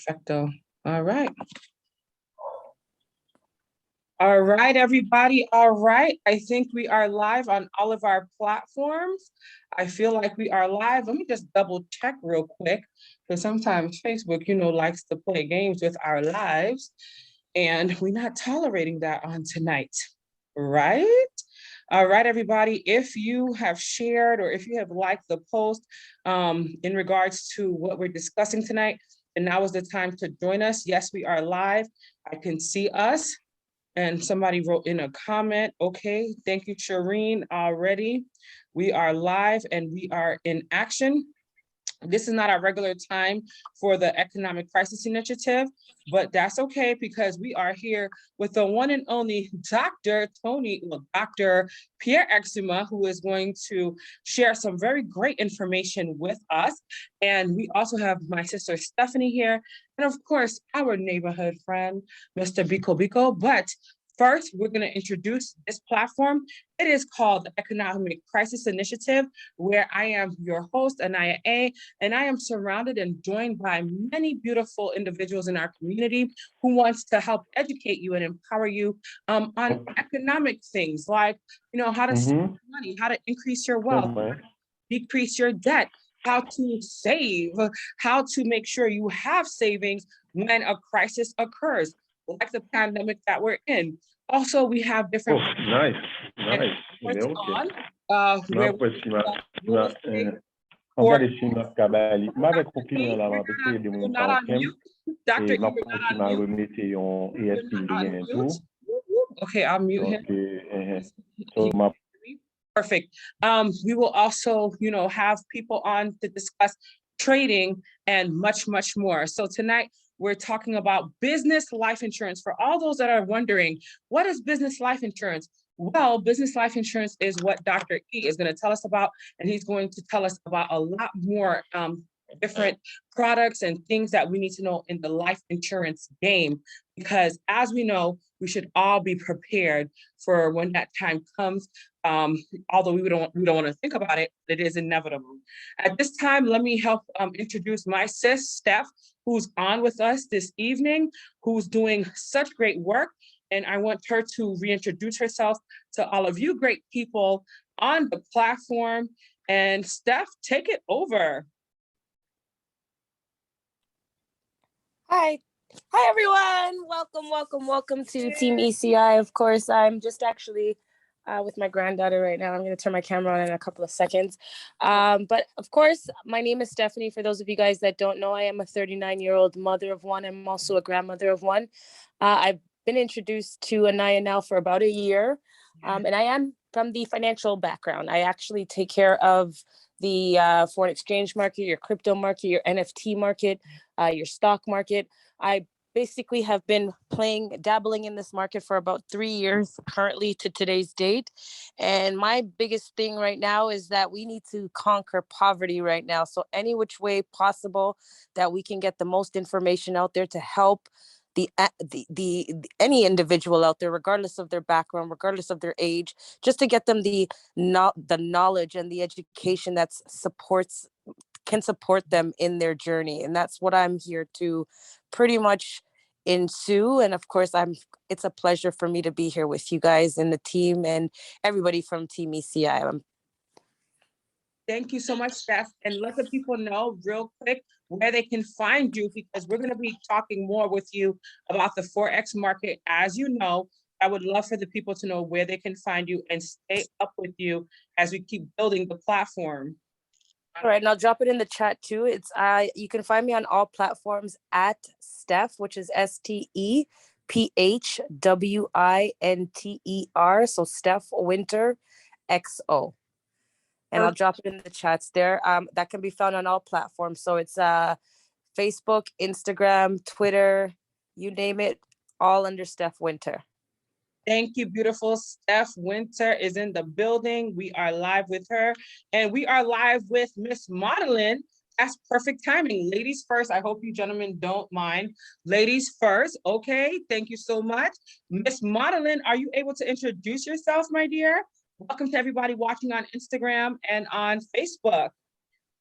Perfecto. All right. All right, everybody. All right. I think we are live on all of our platforms. I feel like we are live. Let me just double check real quick, because sometimes Facebook, likes to play games with our lives, and we're not tolerating that on tonight, right? All right, everybody, if you have shared or if you have liked the post in regards to what we're discussing tonight, and now is the time to join us. Yes, we are live. I can see us. And somebody wrote in a comment, okay, thank you, Shireen, already. We are live and we are in action. This is not our regular time for the Economic Crisis Initiative, but that's okay because we are here with the one and only Dr. Pierre EXUMA, who is going to share some very great information with us. And we also have my sister Stephanie here, and of course, our neighborhood friend, Mr. Biko. But first, we're going to introduce this platform. It is called the Economic Crisis Initiative, where I am your host, Anaya A., and I am surrounded and joined by many beautiful individuals in our community who wants to help educate you and empower you on economic things like, how to save money, how to increase your wealth, how to decrease your debt, how to save, how to make sure you have savings when a crisis occurs, like the pandemic that we're in. Also, we have different. Nice. Okay, I'll mute him. Perfect. We will also, have people on to discuss trading and much, much more. So tonight, we're talking about business life insurance. For all those that are wondering, what is business life insurance? Well, business life insurance is what Dr. E is going to tell us about, and he's going to tell us about a lot more different products and things that we need to know in the life insurance game, because as we know, we should all be prepared for when that time comes. Although we don't want to think about it, it is inevitable. At this time, let me help introduce my sis, Steph, who's on with us this evening, who's doing such great work. And I want her to reintroduce herself to all of you great people on the platform. And Steph, take it over. Hi, everyone. Welcome to Team ECI. Of course, I'm just actually with my granddaughter right now. I'm going to turn my camera on in a couple of seconds. But of course, my name is Stephanie. For those of you guys that don't know, I am a 39-year-old mother of one. I'm also a grandmother of one. I've been introduced to Anaya now for about a year. And I am from the financial background. I actually take care of the foreign exchange market, your crypto market, your NFT market, your stock market. I basically have been dabbling in this market for about 3 years currently to today's date. And my biggest thing right now is that we need to conquer poverty right now. So any which way possible that we can get the most information out there to help any individual out there, regardless of their background, regardless of their age, just to get them the knowledge and the education that can support them in their journey. And that's what I'm here to pretty much ensue. And of course, it's a pleasure for me to be here with you guys and the team and everybody from Team ECI. Thank you so much, Steph. And let the people know real quick where they can find you, because we're going to be talking more with you about the Forex market. As you know, I would love for the people to know where they can find you and stay up with you as we keep building the platform. All right, and I'll drop it in the chat too. It's you can find me on all platforms at Steph, which is STEPHWINTER. So Steph Winter XO. And I'll drop it in the chats there. That can be found on all platforms. So it's Facebook, Instagram, Twitter, you name it, all under Steph Winter. Thank you, beautiful. Steph Winter is in the building. We are live with her. And we are live with Miss Modeling. That's perfect timing. Ladies first. I hope you gentlemen don't mind. Ladies first. Okay, thank you so much. Miss Modeling, are you able to introduce yourself, my dear? Welcome to everybody watching on Instagram and on Facebook.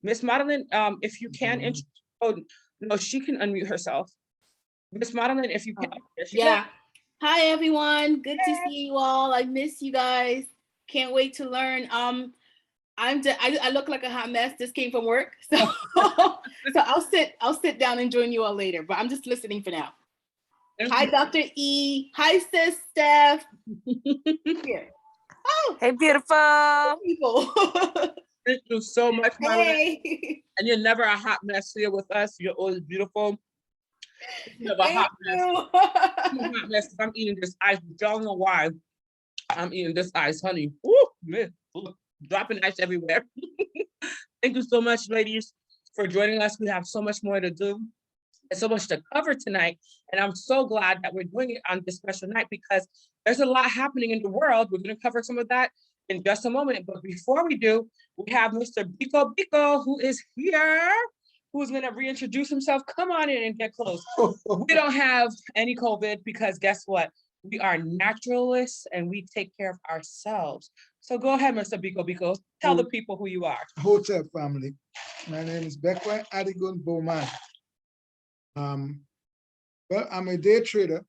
Miss Modeling, if you can No, she can unmute herself. Miss Madeline, if you can. Yeah. Hi, everyone. Good to see you all. I miss you guys. Can't wait to learn. I look like a hot mess. Just came from work, so I'll sit down and join you all later. But I'm just listening for now. Hi, Dr. E. Hi, Sis Steph. Here. Oh, hey, beautiful people. Thank you so much, Madeline. Hey. And you're never a hot mess here with us. You're always beautiful. You have a hot mess. I'm a hot mess. I'm eating this ice. Y'all know why I'm eating this ice, honey. Woo, man. Dropping ice everywhere. Thank you so much, ladies, for joining us. We have so much more to do and so much to cover tonight. And I'm so glad that we're doing it on this special night because there's a lot happening in the world. We're going to cover some of that in just a moment. But before we do, we have Mr. Biko, who is here, who's going to reintroduce himself. Come on in and get close. We don't have any COVID because guess what? We are naturalists and we take care of ourselves. So go ahead, Mr. Biko. Tell the people who you are. Hotel family. My name is Bekwe Adigun Bowman. Well, I'm a day trader.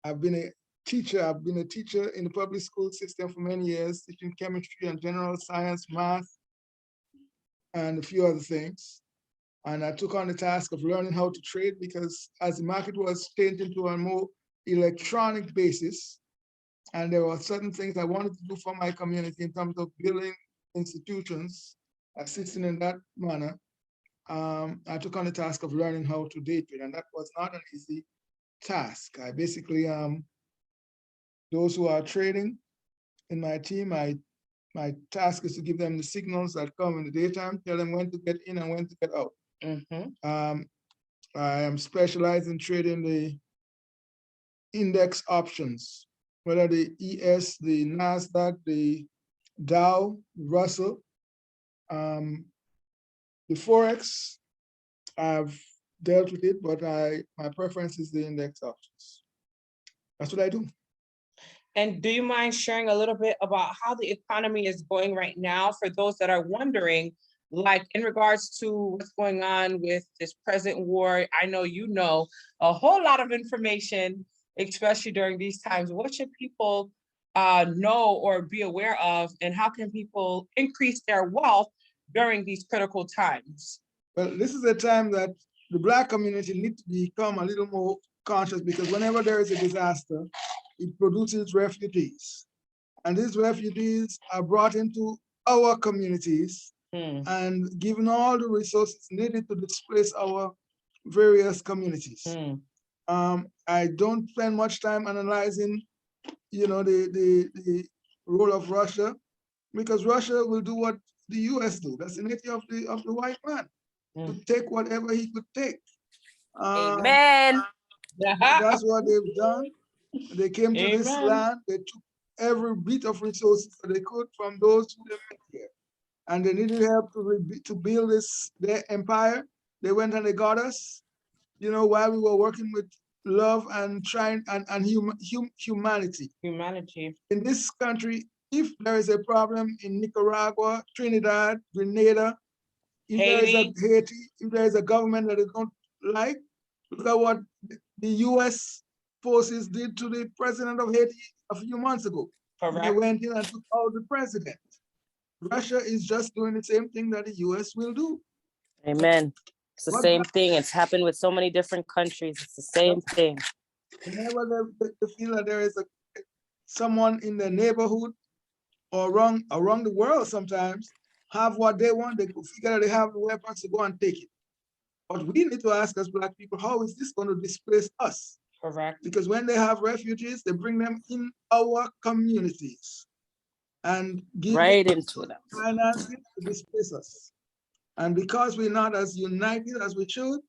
I've been a teacher. I've been a teacher in the public school system for many years, teaching chemistry and general science, math, and a few other things. And I took on the task of learning how to trade because as the market was changing to a more electronic basis, and there were certain things I wanted to do for my community in terms of building institutions, assisting in that manner. I took on the task of learning how to day trade, and that was not an easy task. I basically, those who are trading in my team, my task is to give them the signals that come in the daytime, tell them when to get in and when to get out. I am specialized in trading the index options, whether the ES, the NASDAQ, the Dow, Russell, the Forex. I've dealt with it, but my preference is the index options. That's what I do. And do you mind sharing a little bit about how the economy is going right now for those that are wondering, like in regards to what's going on with this present war? I know you know a whole lot of information, especially during these times. What should people know or be aware of, and how can people increase their wealth during these critical times? Well, this is a time that the Black community needs to become a little more conscious because whenever there is a disaster, it produces refugees. And these refugees are brought into our communities and given all the resources needed to displace our various communities. I don't spend much time analyzing, the role of Russia, because Russia will do what the US do. That's the nature of the white man, to take whatever he could take. Amen. That's what they've done. They came to this land, they took every bit of resources that they could from those who they met here. And they needed help to build their empire. They went and they got us, while we were working with love and trying and humanity. In this country, if there is a problem in Nicaragua, Trinidad, Grenada, Haiti, if there is a government that they don't like, look at what the US forces did to the president of Haiti a few months ago. They went in and took out the president. Russia is just doing the same thing that the US will do. Amen. It's the same thing. It's happened with so many different countries. It's the same thing. Whenever they feel that there is someone in the neighborhood or around the world sometimes have what they want, they figure that they have the weapons to go and take it. But we need to ask as Black people, how is this going to displace us? Because when they have refugees, they bring them in our communities and give into them financing to displace us. And because we're not as united as we should,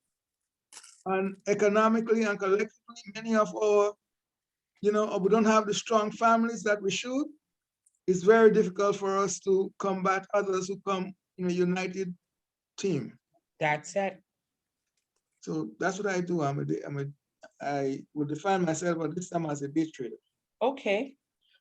and economically and collectively, many of our, we don't have the strong families that we should, it's very difficult for us to combat others who come in a united team. That's it. So that's what I do. I would define myself at this time as a day trader. Okay.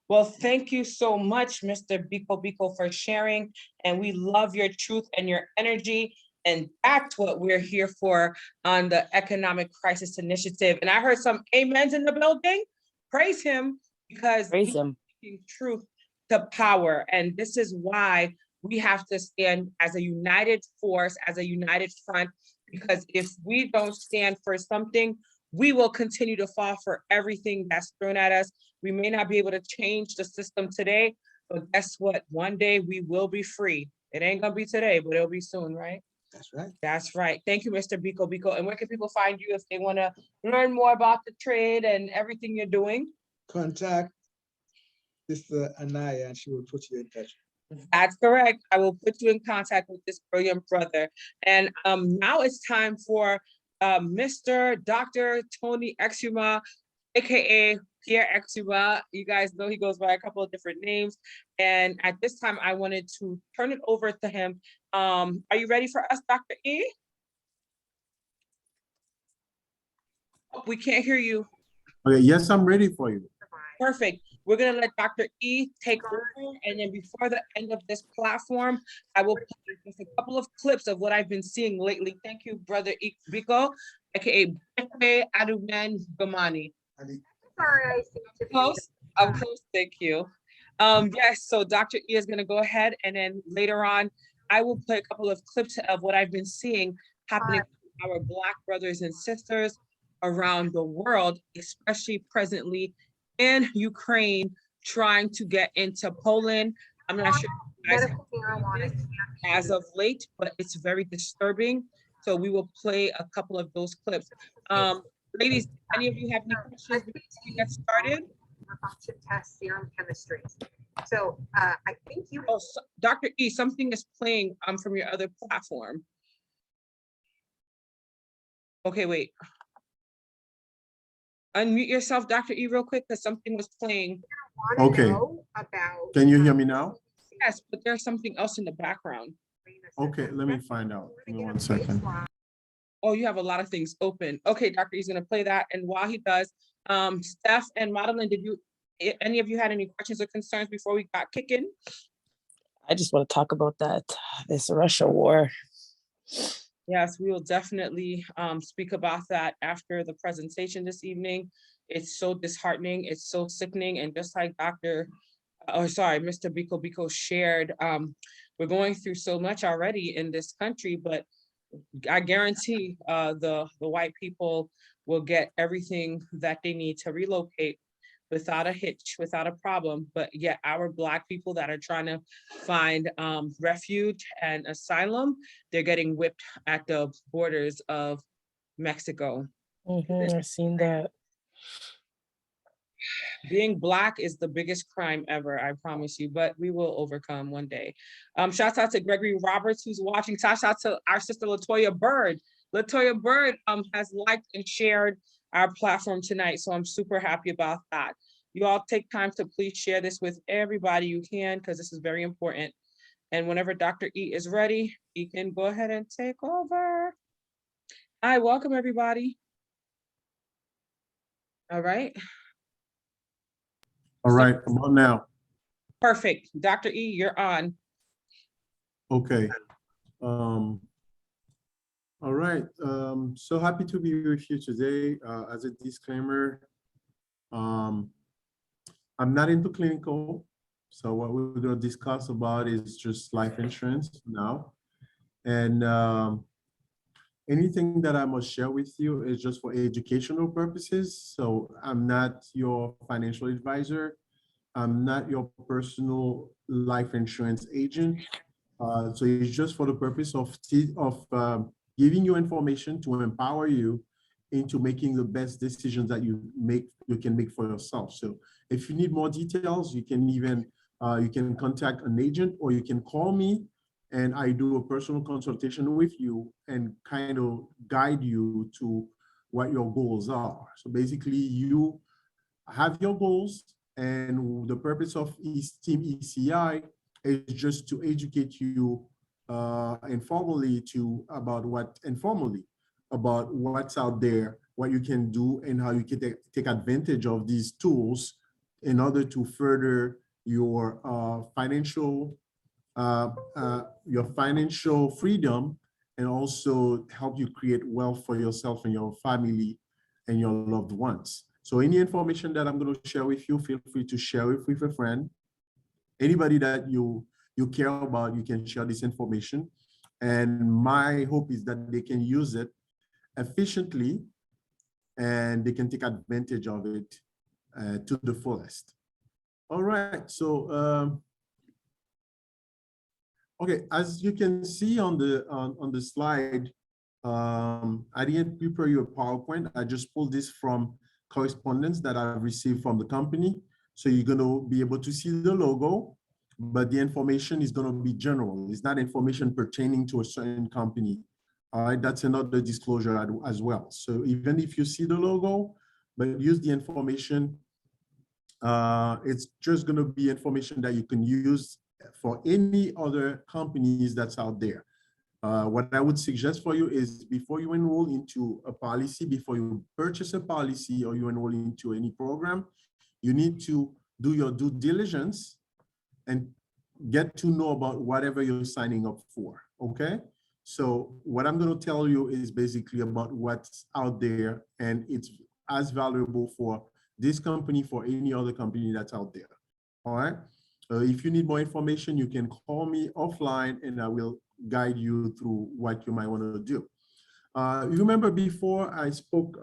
Well, thank you so much, Mr. Biko, for sharing. And we love your truth and your energy. And that's what we're here for on the Economic Crisis Initiative. And I heard some amens in the building. Praise him, because Praise he's him. speaking truth to power. And this is why we have to stand as a united force, as a united front, because if we don't stand for something, we will continue to fall for everything that's thrown at us. We may not be able to change the system today, but guess what? One day we will be free. It ain't gonna be today, but it'll be soon, right? That's right. That's right. Thank you, Mr. Biko. And where can people find you if they want to learn more about the trade and everything you're doing? Contact Sister Anaya and she will put you in touch. That's correct. I will put you in contact with this brilliant brother. And now it's time for Mr. Dr. Tony EXUMA, aka Pierre EXUMA. You guys know he goes by a couple of different names. And at this time, I wanted to turn it over to him. Are you ready for us, Dr. E? Oh, we can't hear you. Okay, yes, I'm ready for you. Perfect. We're gonna let Dr. E take over, and then before the end of this platform, I will play just a couple of clips of what I've been seeing lately. Thank you, Brother Biko, aka Bekwe Aduman Gamani. Sorry, I seem to be Close. I'm close. Thank you. Yes. So Dr. E is gonna go ahead, and then later on, I will play a couple of clips of what I've been seeing happening to our Black brothers and sisters around the world, especially presently in Ukraine, trying to get into Poland. I'm not sure if you guys medical marijuana have as of late, but it's very disturbing. So we will play a couple of those clips. Ladies, any of you have any questions before we get started? function test serum chemistries. So I think you Oh, so, Dr. E, something is playing from your other platform. Okay, wait. Unmute yourself, Dr. E, real quick, because something was playing. want to Okay. know about. Can you hear me now? Yes, but there's something else in the background. Okay, let me find out. Give me 1 second. Oh, you have a lot of things open. Okay, Dr. E's gonna play that. And while he does, Steph and Madeline, any of you had any questions or concerns before we got kicking? I just want to talk about this Russia war. Yes, we will definitely speak about that after the presentation this evening. It's so disheartening, it's so sickening, and just like Mr. Biko shared, we're going through so much already in this country, but I guarantee the white people will get everything that they need to relocate without a hitch, without a problem. But yet our Black people that are trying to find refuge and asylum, they're getting whipped at the borders of Mexico. I've seen that. Being Black is the biggest crime ever, I promise you, but we will overcome one day. Shout out to Gregory Roberts, who's watching. Shout out to our sister Latoya Bird. Latoya Bird has liked and shared our platform tonight, so I'm super happy about that. You all take time to please share this with everybody you can, because this is very important. And whenever Dr. E is ready, he can go ahead and take over. Hi, welcome everybody. All right. All right, I'm on now. Perfect. Dr. E, you're on. Okay. All right. So happy to be with you today. As a disclaimer, I'm not into clinical. So what we're going to discuss about is just life insurance now. And anything that I must share with you is just for educational purposes. So I'm not your financial advisor. I'm not your personal life insurance agent. So it's just for the purpose of giving you information to empower you into making the best decisions that you can make for yourself. So if you need more details, you can even you can contact an agent, or you can call me and I do a personal consultation with you and kind of guide you to what your goals are. So basically you have your goals, and the purpose of Team ECI is just to educate you informally about what's out there, what you can do, and how you can take advantage of these tools in order to further your financial freedom and also help you create wealth for yourself and your family and your loved ones. So any information that I'm going to share with you, feel free to share it with a friend. Anybody that you care about, you can share this information. And my hope is that they can use it efficiently and they can take advantage of it to the fullest. All right, so okay, as you can see on the slide, I didn't prepare you a PowerPoint. I just pulled this from correspondence that I received from the company. So you're going to be able to see the logo, but the information is going to be general. It's not information pertaining to a certain company. All right, that's another disclosure as well. So even if you see the logo, but use the information, it's just going to be information that you can use for any other companies that's out there. What I would suggest for you is before you enroll into a policy, before you purchase a policy or you enroll into any program, you need to do your due diligence and get to know about whatever you're signing up for, okay? So what I'm going to tell you is basically about what's out there, and it's as valuable for this company, for any other company that's out there, all right? If you need more information, you can call me offline and I will guide you through what you might want to do. You remember before I spoke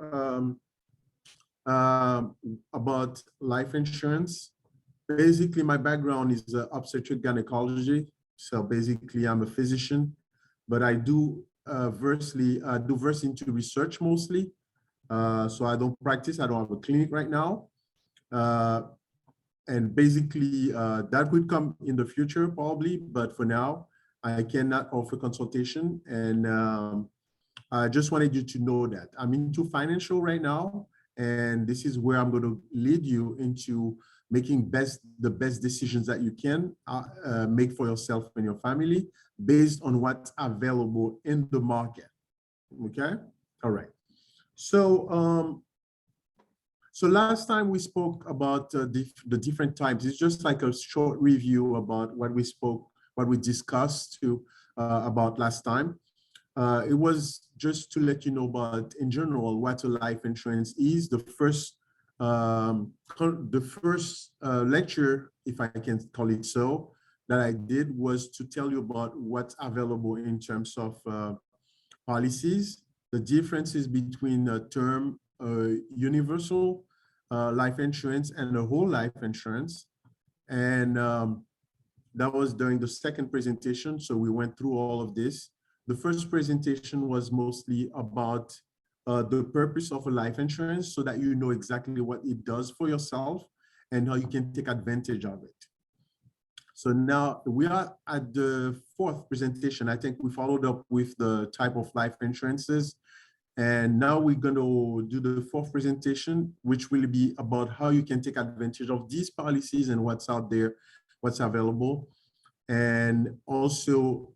about life insurance? Basically, my background is obstetric gynecology. So basically, I'm a physician, but I do verse into research mostly. So I don't practice. I don't have a clinic right now. And basically, that would come in the future probably, but for now, I cannot offer consultation. And I just wanted you to know that I'm into financial right now, and this is where I'm going to lead you into making the best decisions that you can make for yourself and your family based on what's available in the market. Okay, all right. So so last time we spoke about the different types. It's just like a short review about what we discussed about last time. It was just to let you know about, in general, what a life insurance is. The first lecture, if I can call it so, that I did was to tell you about what's available in terms of policies, the differences between a term, universal life insurance and a whole life insurance. And that was during the second presentation. So we went through all of this. The first presentation was mostly about the purpose of a life insurance so that you know exactly what it does for yourself and how you can take advantage of it. So now we are at the fourth presentation. I think we followed up with the type of life insurances. And now we're going to do the fourth presentation, which will be about how you can take advantage of these policies and what's out there, what's available. And also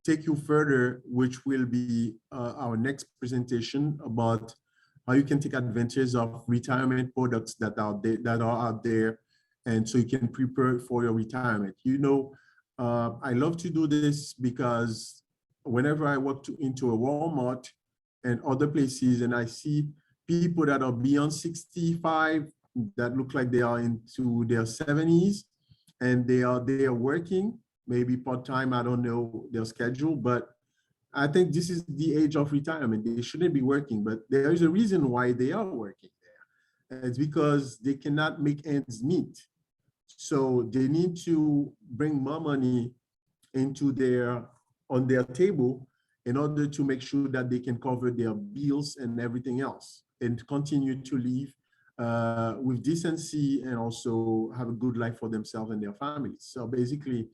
take you further, which will be our next presentation about how you can take advantage of retirement products that are out there, and so you can prepare for your retirement. You know, I love to do this because whenever I walk into a Walmart and other places and I see people that are beyond 65 that look like they are into their 70s and they are working, maybe part-time, I don't know their schedule, but I think this is the age of retirement. They shouldn't be working, but there is a reason why they are working there. It's because they cannot make ends meet. So they need to bring more money on their table in order to make sure that they can cover their bills and everything else and continue to live with decency and also have a good life for themselves and their families. So basically,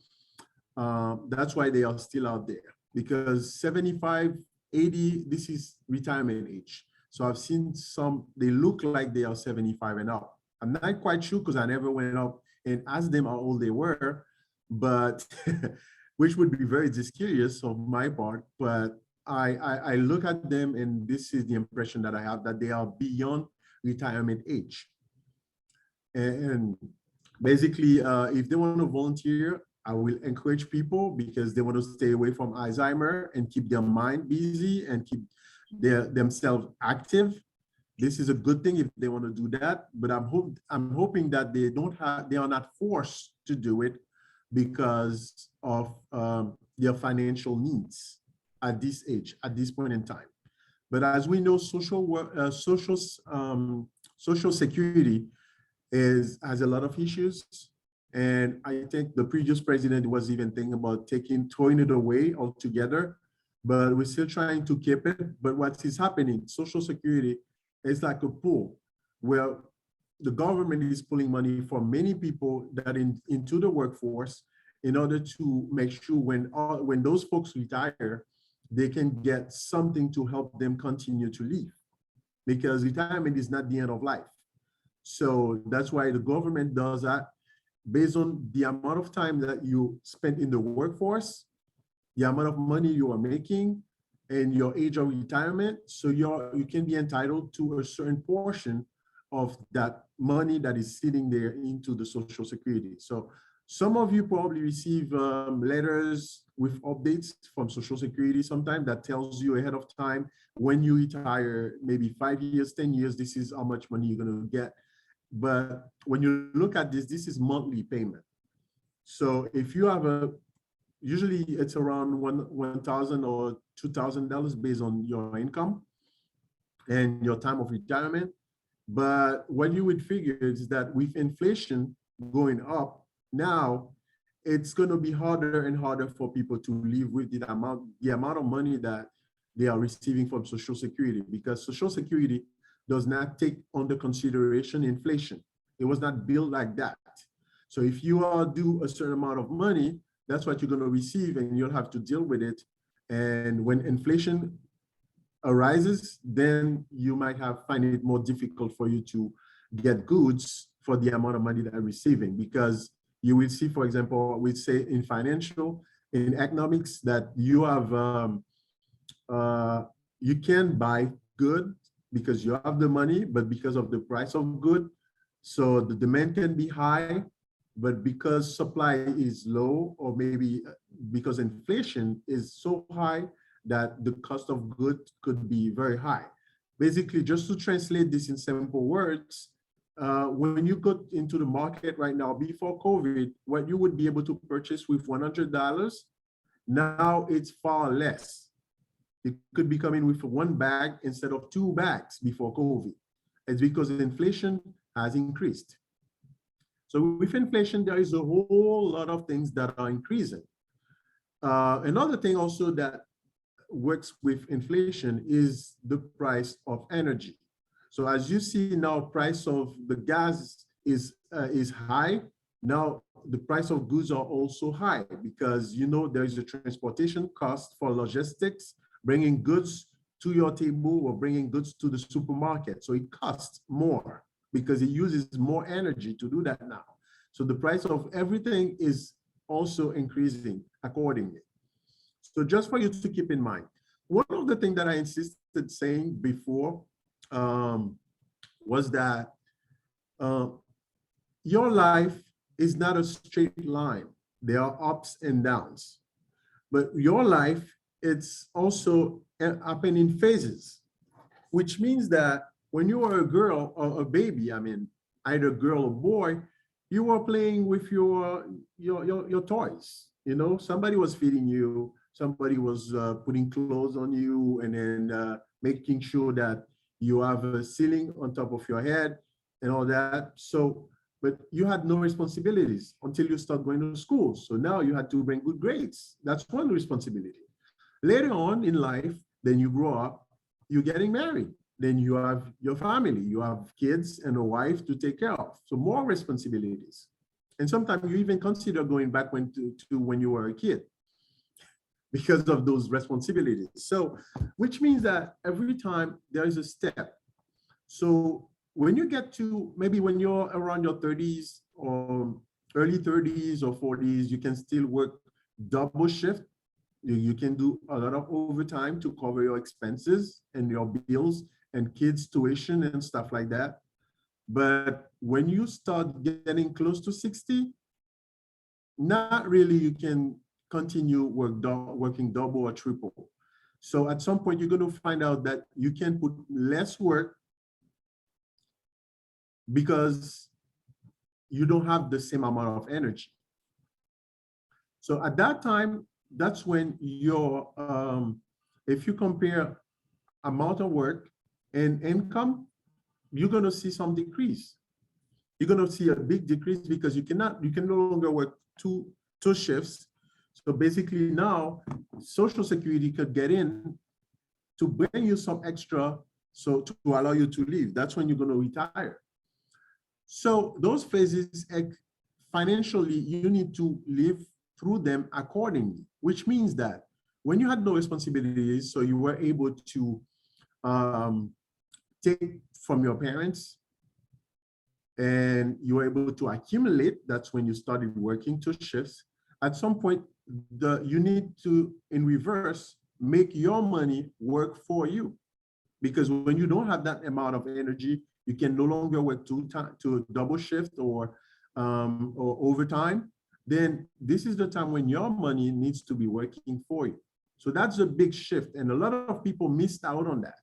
that's why they are still out there, because 75, 80, this is retirement age. So I've seen some, they look like they are 75 and up. I'm not quite sure because I never went up and asked them how old they were, but which would be very discurious on my part. But I look at them and this is the impression that I have, that they are beyond retirement age. And basically, if they want to volunteer, I will encourage people because they want to stay away from Alzheimer and keep their mind busy and keep themselves active. This is a good thing if they want to do that, but I'm hoping that they are not forced to do it because of their financial needs at this age, at this point in time. But as we know, social security has a lot of issues. And I think the previous president was even thinking about throwing it away altogether, but we're still trying to keep it. But what is happening, Social Security is like a pool where the government is pulling money from many people that into the workforce in order to make sure when those folks retire, they can get something to help them continue to live, because retirement is not the end of life. So that's why the government does that based on the amount of time that you spend in the workforce, the amount of money you are making, and your age of retirement. So you can be entitled to a certain portion of that money that is sitting there into the Social Security. So some of you probably receive letters with updates from Social Security sometime that tells you ahead of time when you retire, maybe 5 years, 10 years, this is how much money you're going to get. But when you look at this is monthly payment. So if you have usually it's around $1,000 or $2,000 based on your income and your time of retirement. But what you would figure is that with inflation going up, now it's going to be harder and harder for people to live with the amount of money that they are receiving from Social Security, because Social Security does not take under consideration inflation. It was not built like that. So if you are due a certain amount of money, that's what you're going to receive, and you'll have to deal with it. And when inflation arises, then you might find it more difficult for you to get goods for the amount of money that you're receiving, because you will see, for example, we say in economics, that you have you can buy good because you have the money, but because of the price of good, so the demand can be high, but because supply is low, or maybe because inflation is so high that the cost of goods could be very high. Basically, just to translate this in simple words, when you go into the market right now, before COVID, what you would be able to purchase with $100, now it's far less. You could be coming with one bag instead of 2 bags before COVID. It's because inflation has increased. So with inflation, there is a whole lot of things that are increasing. Another thing also that works with inflation is the price of energy. So as you see now, price of the gas is high. Now the price of goods are also high, because there is a transportation cost for logistics, bringing goods to your table or bringing goods to the supermarket. So it costs more because it uses more energy to do that now. So the price of everything is also increasing accordingly. So just for you to keep in mind, one of the things that I insisted saying before was that your life is not a straight line. There are ups and downs, but your life, it's also happening in phases, which means that when you are a girl or a baby, either girl or boy, you were playing with your toys. Somebody was feeding you, somebody was putting clothes on you, and then making sure that you have a ceiling on top of your head and all that. So, but you had no responsibilities until you start going to school. So now you had to bring good grades. That's one responsibility. Later on in life, then you grow up, you're getting married. Then you have your family, you have kids and a wife to take care of. So more responsibilities. And sometimes you even consider going back to when you were a kid because of those responsibilities. So, which means that every time there is a step. So when you get to, maybe when you're around your 30s or early 30s or 40s, you can still work double shift. You can do a lot of overtime to cover your expenses and your bills and kids' tuition and stuff like that. But when you start getting close to 60, not really you can continue working double or triple. So at some point, you're going to find out that you can put less work because you don't have the same amount of energy. So at that time, that's when your, if you compare amount of work and income, you're going to see some decrease. You're going to see a big decrease because you can no longer work two shifts. So basically now Social Security could get in to bring you some extra, so to allow you to leave. That's when you're going to retire. So those phases, financially, you need to live through them accordingly, which means that when you had no responsibilities, so you were able to take from your parents and you were able to accumulate, that's when you started working 2 shifts. At some point, you need to, in reverse, make your money work for you. Because when you don't have that amount of energy, you can no longer work to double shift or overtime. Then this is the time when your money needs to be working for you. So that's a big shift. And a lot of people missed out on that.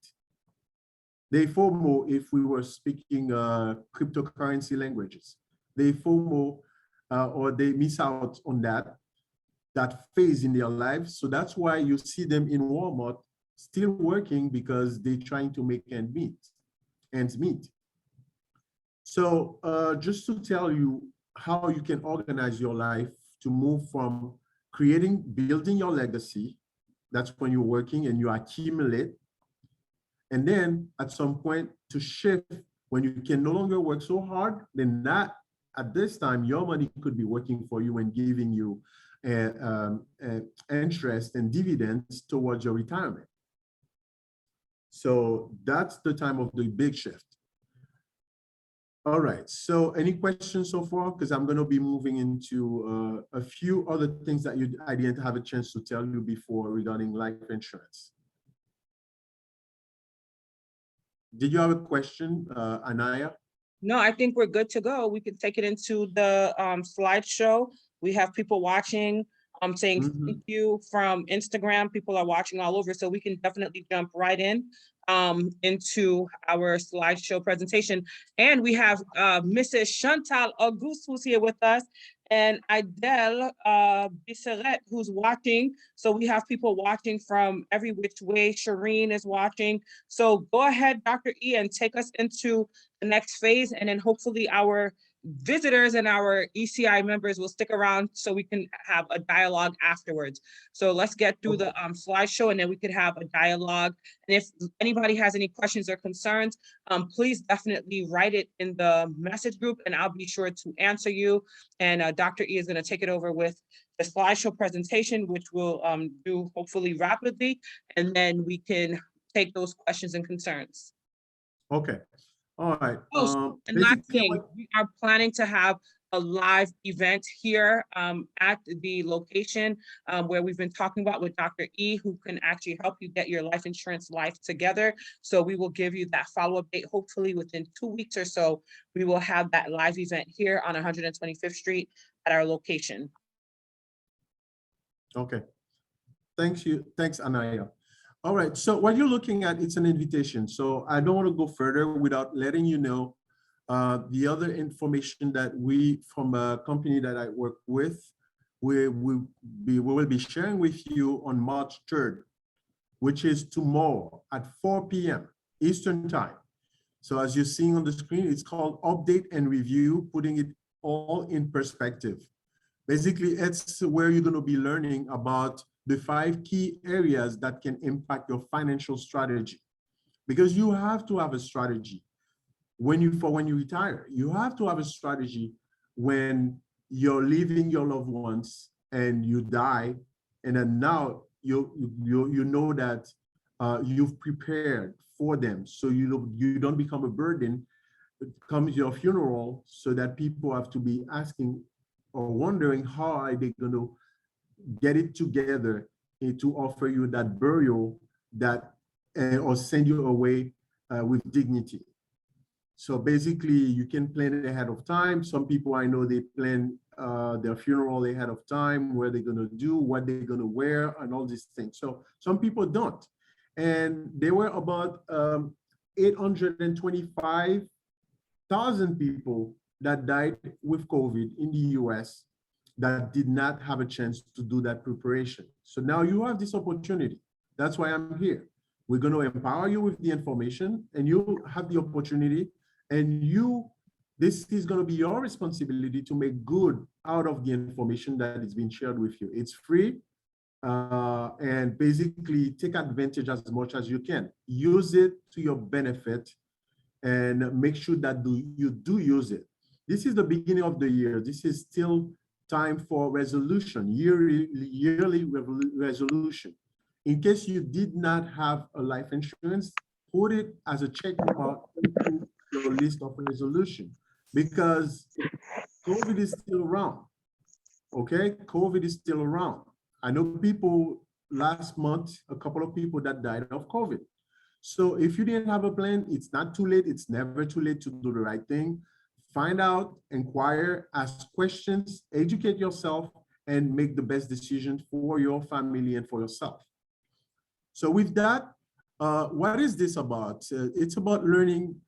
They FOMO, if we were speaking cryptocurrency languages, they FOMO or they miss out on that phase in their lives. So that's why you see them in Walmart still working, because they're trying to make ends meet. So just to tell you how you can organize your life to move from building your legacy, that's when you're working and you accumulate. And then at some point to shift when you can no longer work so hard, then that at this time, your money could be working for you and giving you interest and dividends towards your retirement. So that's the time of the big shift. All right, so any questions so far? Because I'm going to be moving into a few other things that I didn't have a chance to tell you before regarding life insurance. Did you have a question, Anaya? No, I think we're good to go. We can take it into the slideshow. We have people watching. I'm saying thank you from Instagram. People are watching all over, so we can definitely jump right in into our slideshow presentation. And we have Mrs. Chantal Auguste, who's here with us, and Adele Bisseret, who's watching. So we have people watching from every which way. Shireen is watching. So go ahead, Dr. E, and take us into the next phase, and then hopefully our visitors and our ECI members will stick around so we can have a dialogue afterwards. So let's get through the slideshow, and then we could have a dialogue. And if anybody has any questions or concerns, please definitely write it in the message group, and I'll be sure to answer you. And Dr. E is going to take it over with the slideshow presentation, which we'll do hopefully rapidly, and then we can take those questions and concerns. Okay. All right. And last thing, we are planning to have a live event here at the location where we've been talking about with Dr. E, who can actually help you get your life insurance life together. So we will give you that follow-up date, hopefully within 2 weeks or so. We will have that live event here on 125th Street at our location. Okay. Thanks, Anaya. All right, so what you're looking at, it's an invitation. So I don't want to go further without letting you know the other information that we, from a company that I work with, we will be sharing with you on March 3rd, which is tomorrow at 4 p.m. Eastern Time. So as you're seeing on the screen, it's called Update and Review, putting it all in perspective. Basically, it's where you're going to be learning about the 5 key areas that can impact your financial strategy. Because you have to have a strategy when you retire. You have to have a strategy when you're leaving your loved ones and you die, and then now you know that you've prepared for them, so you don't become a burden. It comes your funeral, so that people have to be asking or wondering how are they going to get it together to offer you that burial or send you away with dignity. So basically, you can plan it ahead of time. Some people I know, they plan their funeral ahead of time, where they're going to do, what they're going to wear, and all these things. So some people don't. And there were about 825,000 people that died with COVID in the US that did not have a chance to do that preparation. So now you have this opportunity. That's why I'm here. We're going to empower you with the information, and you have the opportunity, and this is going to be your responsibility to make good out of the information that is being shared with you. It's free, and basically take advantage as much as you can. Use it to your benefit, and make sure that you do use it. This is the beginning of the year. This is still time for resolution, yearly resolution. In case you did not have a life insurance, put it as a check mark into your list of resolution, because COVID is still around. Okay, COVID is still around. I know people last month, a couple of people that died of COVID. So if you didn't have a plan, it's not too late. It's never too late to do the right thing. Find out, inquire, ask questions, educate yourself, and make the best decision for your family and for yourself. So with that, what is this about? It's about learning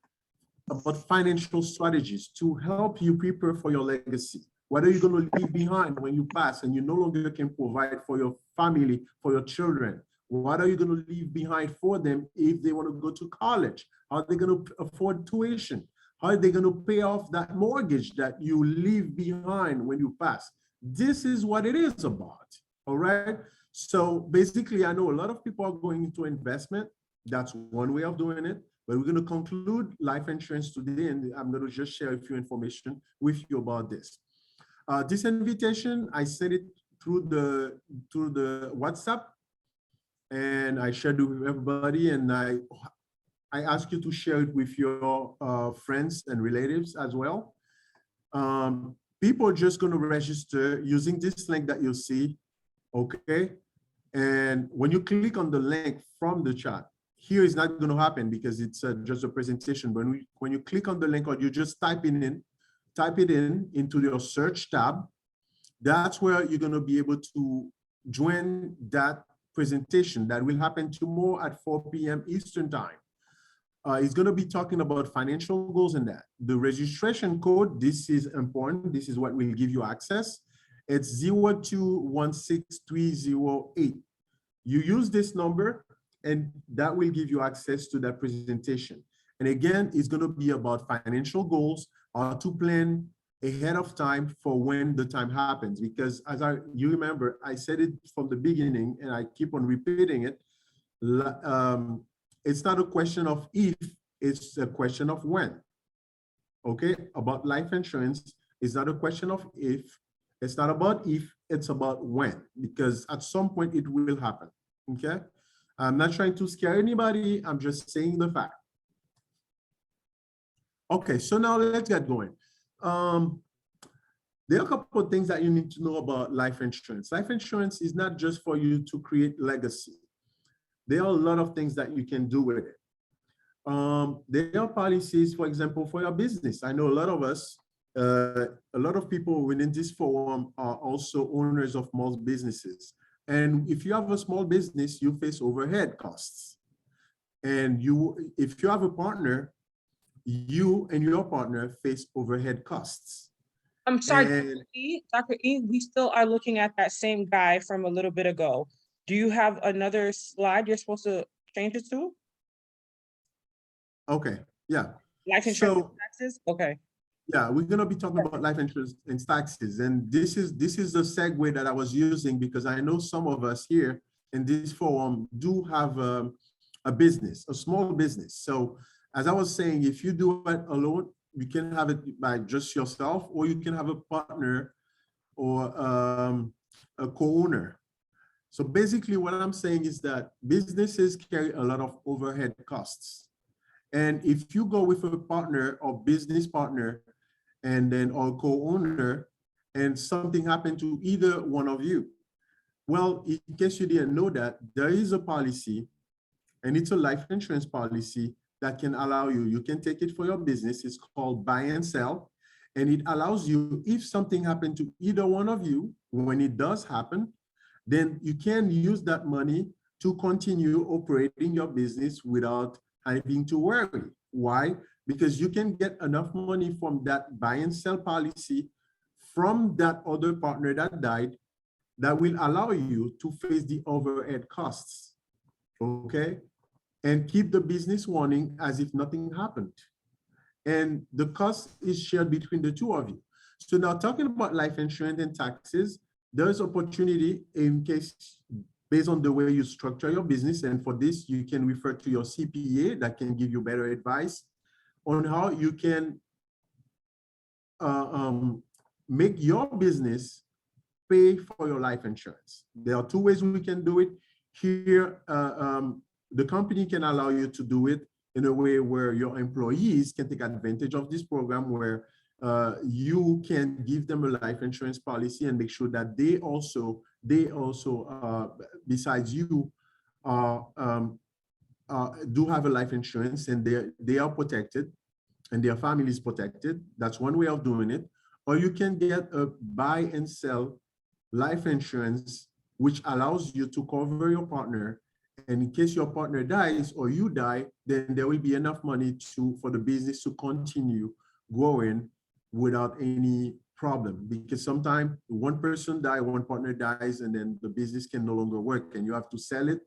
about financial strategies to help you prepare for your legacy. What are you going to leave behind when you pass and you no longer can provide for your family, for your children? What are you going to leave behind for them if they want to go to college? How are they going to afford tuition? How are they going to pay off that mortgage that you leave behind when you pass? This is what it is about, all right? So basically, I know a lot of people are going into investment. That's one way of doing it. But we're going to conclude life insurance today, and I'm going to just share a few information with you about this. This invitation, I sent it through the WhatsApp, and I shared it with everybody, and I ask you to share it with your friends and relatives as well. People are just going to register using this link that you see, okay? And when you click on the link from the chat, here is not going to happen because it's just a presentation. But when you click on the link, or you just type it in into your search tab, that's where you're going to be able to join that presentation that will happen tomorrow at 4 p.m. Eastern time. It's going to be talking about financial goals and that. The registration code, this is important. This is what will give you access. It's 0216308. You use this number, and that will give you access to that presentation. And again, it's going to be about financial goals, how to plan ahead of time for when the time happens. Because as you remember, I said it from the beginning, and I keep on repeating it. It's not a question of if, it's a question of when. Okay, about life insurance, it's not a question of if, it's not about if, it's about when, because at some point it will happen. Okay, I'm not trying to scare anybody, I'm just saying the fact. Okay, so now let's get going. There are a couple of things that you need to know about life insurance. Life insurance is not just for you to create legacy. There are a lot of things that you can do with it. There are policies, for example, for your business. I know a lot of us, a lot of people within this forum are also owners of small businesses. And if you have a small business, you face overhead costs. And if you have a partner, you and your partner face overhead costs. I'm sorry, And Dr. E, we still are looking at that same guy from a little bit ago. Do you have another slide you're supposed to change it to? okay, yeah. Life insurance So, taxes? Okay. yeah, we're going to be talking about life insurance and taxes. And this is the segue that I was using, because I know some of us here in this forum do have a business, a small business. So as I was saying, if you do it alone, you can have it by just yourself, or you can have a partner or a co-owner. So basically what I'm saying is that businesses carry a lot of overhead costs. And if you go with a partner or business partner, and then or co-owner, and something happened to either one of you, well, in case you didn't know that, there is a policy, and it's a life insurance policy that can allow you can take it for your business. It's called buy and sell. And it allows you, if something happened to either one of you, when it does happen, then you can use that money to continue operating your business without having to worry. Why? Because you can get enough money from that buy and sell policy from that other partner that died that will allow you to face the overhead costs, okay? And keep the business running as if nothing happened. And the cost is shared between the two of you. So now talking about life insurance and taxes, there's opportunity in case, based on the way you structure your business. And for this, you can refer to your CPA that can give you better advice on how you can make your business pay for your life insurance. There are two ways we can do it. Here, the company can allow you to do it in a way where your employees can take advantage of this program, where you can give them a life insurance policy and make sure that they also besides you, do have a life insurance, and they are protected and their family is protected. That's one way of doing it. Or you can get a buy and sell life insurance, which allows you to cover your partner. And in case your partner dies or you die, then there will be enough money for the business to continue growing without any problem. Because sometimes one person dies, one partner dies, and then the business can no longer work, and you have to sell it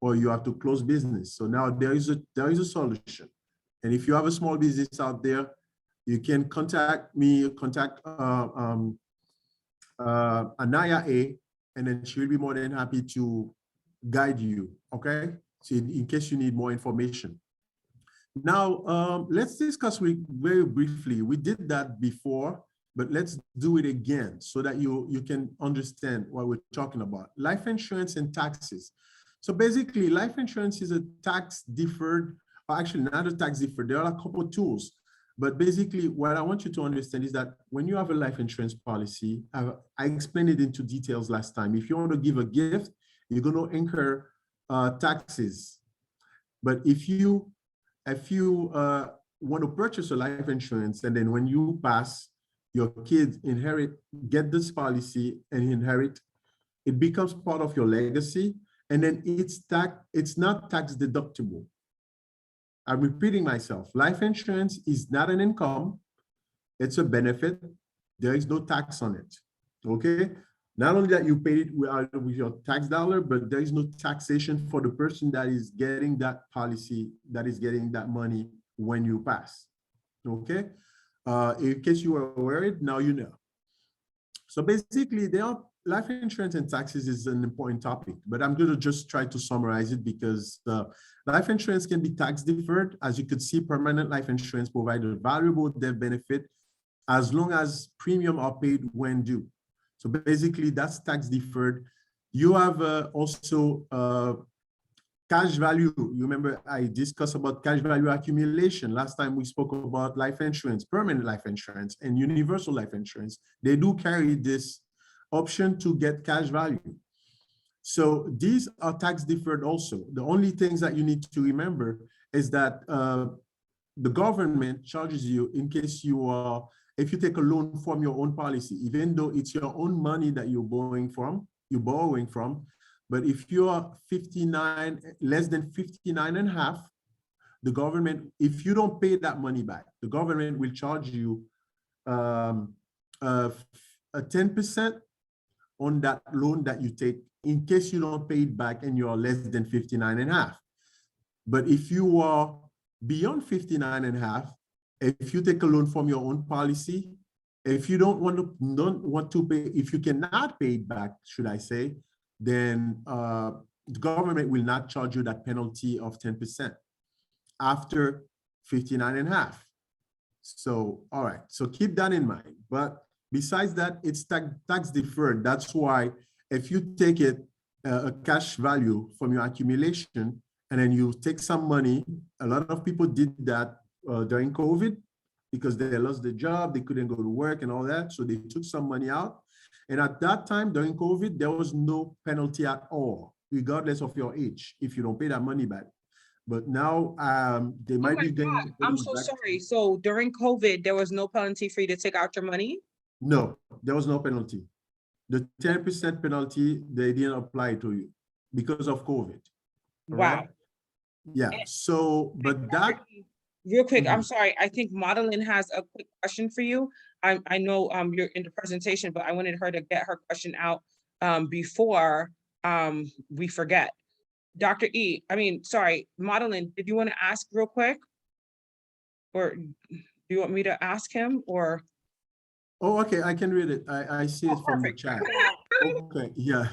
or you have to close business. So now there is a solution. And if you have a small business out there, you can contact me, contact Anaya A, and then she'll be more than happy to guide you, okay? So in case you need more information. Now, let's discuss very briefly. We did that before, but let's do it again so that you can understand what we're talking about. Life insurance and taxes. So basically, life insurance is a tax deferred, or actually not a tax deferred. There are a couple of tools. But basically, what I want you to understand is that when you have a life insurance policy, I explained it into details last time. If you want to give a gift, you're going to incur taxes. But if you want to purchase a life insurance, and then when you pass, your kids get this policy and inherit, it becomes part of your legacy, and then it's not tax deductible. I'm repeating myself. Life insurance is not an income. It's a benefit. There is no tax on it, okay? Not only that you paid it with your tax dollar, but there is no taxation for the person that is getting that policy, that is getting that money when you pass, okay? In case you were worried, now you know. So basically, life insurance and taxes is an important topic, but I'm going to just try to summarize it because life insurance can be tax deferred. As you could see, permanent life insurance provides a valuable death benefit as long as premium are paid when due. So basically, that's tax deferred. You have also cash value. You remember I discussed about cash value accumulation. Last time we spoke about life insurance, permanent life insurance, and universal life insurance. They do carry this option to get cash value. So these are tax deferred also. The only things that you need to remember is that the government charges you in case if you take a loan from your own policy, even though it's your own money that you're borrowing from, but if you are less than 59 and a half, the government, if you don't pay that money back, the government will charge you a 10% on that loan that you take in case you don't pay it back and you're less than 59 and a half. But if you are beyond 59 and a half, if you take a loan from your own policy, if you don't want to pay, if you cannot pay it back, should I say, then the government will not charge you that penalty of 10% after 59 and a half. So, all right, so keep that in mind. But besides that, it's tax deferred. That's why if you take a cash value from your accumulation, and then you take some money, a lot of people did that during COVID because they lost their job, they couldn't go to work and all that. So they took some money out. And at that time, during COVID, there was no penalty at all, regardless of your age, if you don't pay that money back. But now they Oh might my be God, getting I'm so back. sorry. So during COVID, there was no penalty for you to take out your money? No, there was no penalty. The 10% penalty, they didn't apply to you because of COVID. All right. Wow. Yeah. So, but that. Real quick, I'm Mhm. sorry. I think Madeline has a quick question for you. I know you're in the presentation, but I wanted her to get her question out before we forget. Dr. E, sorry, Madeline, did you want to ask real quick? Or do you want me to ask him or? Oh, okay, I can read it. I see it from the Perfect. chat. Okay, yeah.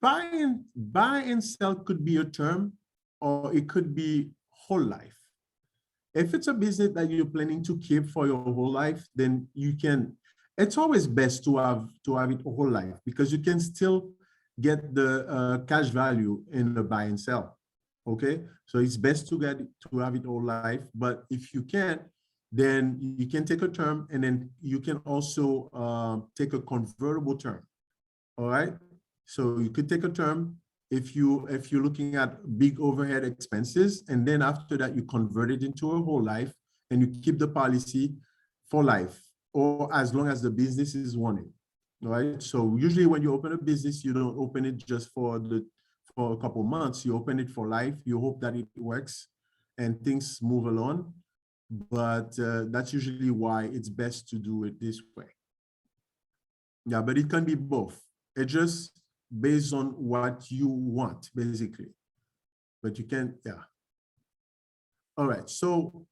Buy and sell could be a term, or it could be whole life. If it's a business that you're planning to keep for your whole life, then you can, it's always best to have it a whole life, because you can still get the cash value in the buy and sell. Okay, so it's best to have it all life. But if you can't, then you can take a term, and then you can also take a convertible term. All right, so you could take a term if you're looking at big overhead expenses, and then after that you convert it into a whole life, and you keep the policy for life, or as long as the business is running. All right, so usually when you open a business, you don't open it just for a couple months. You open it for life. You hope that it works and things move along, but that's usually why it's best to do it this way. Yeah, but it can be both. It just based on what you want, basically. But you can, yeah. All right, so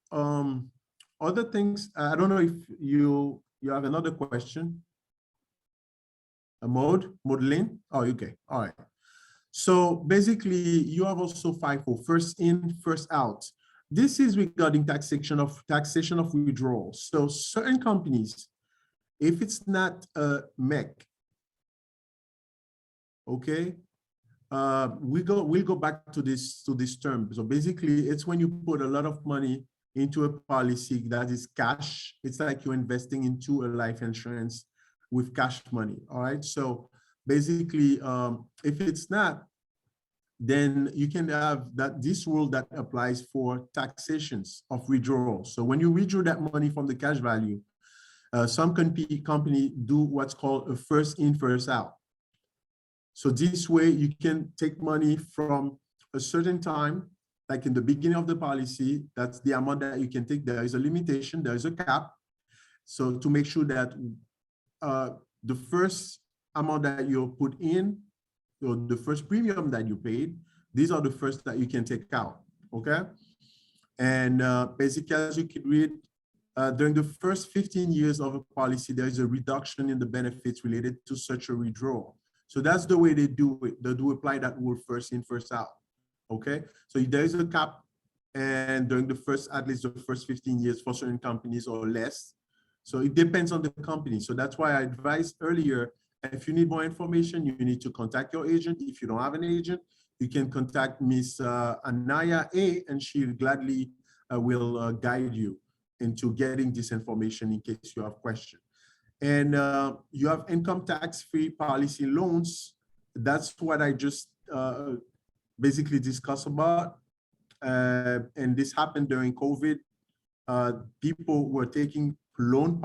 other things, I don't know if you have another question. Modeling? Oh, okay, all right. So basically, you have also FIFO, first in, first out. This is regarding taxation of withdrawal. So certain companies, if it's not a MEC, okay, we'll go back to this term. So basically, it's when you put a lot of money into a policy that is cash. It's like you're investing into a life insurance with cash money. All right. So basically, if it's not, then you can have this rule that applies for taxations of withdrawal. So when you withdraw that money from the cash value, some company do what's called a first in, first out. So this way you can take money from a certain time, like in the beginning of the policy, that's the amount that you can take. There is a limitation, there is a cap. So to make sure that the first amount that you put in, or the first premium that you paid, these are the first that you can take out, okay? And basically, as you can read, during the first 15 years of a policy, there is a reduction in the benefits related to such a withdrawal. So that's the way they do it. They do apply that rule first in, first out, okay? So there is a cap, and during at least the first 15 years for certain companies or less. So it depends on the company. So that's why I advised earlier, if you need more information, you need to contact your agent. If you don't have an agent, you can contact Miss Anaya A, and she'll gladly will guide you into getting this information in case you have questions. And you have income tax-free policy loans. That's what I just basically discussed about. And this happened during COVID. People were taking loan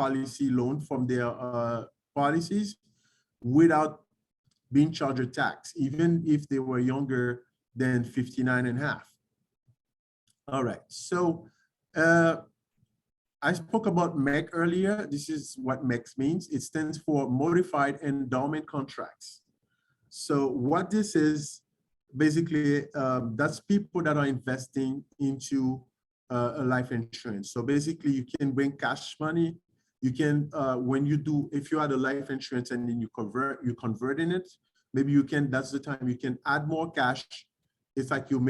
from their policies without being charged a tax, even if they were younger than 59 and a half. All right, so I spoke about MEC earlier. This is what MEC means. It stands for Modified Endowment Contracts. So what this is, basically, that's people that are investing into a life insurance. So basically, you can bring cash money. You can, if you had a life insurance and then you're converting it, maybe you can, that's the time you can add more cash. It's like you're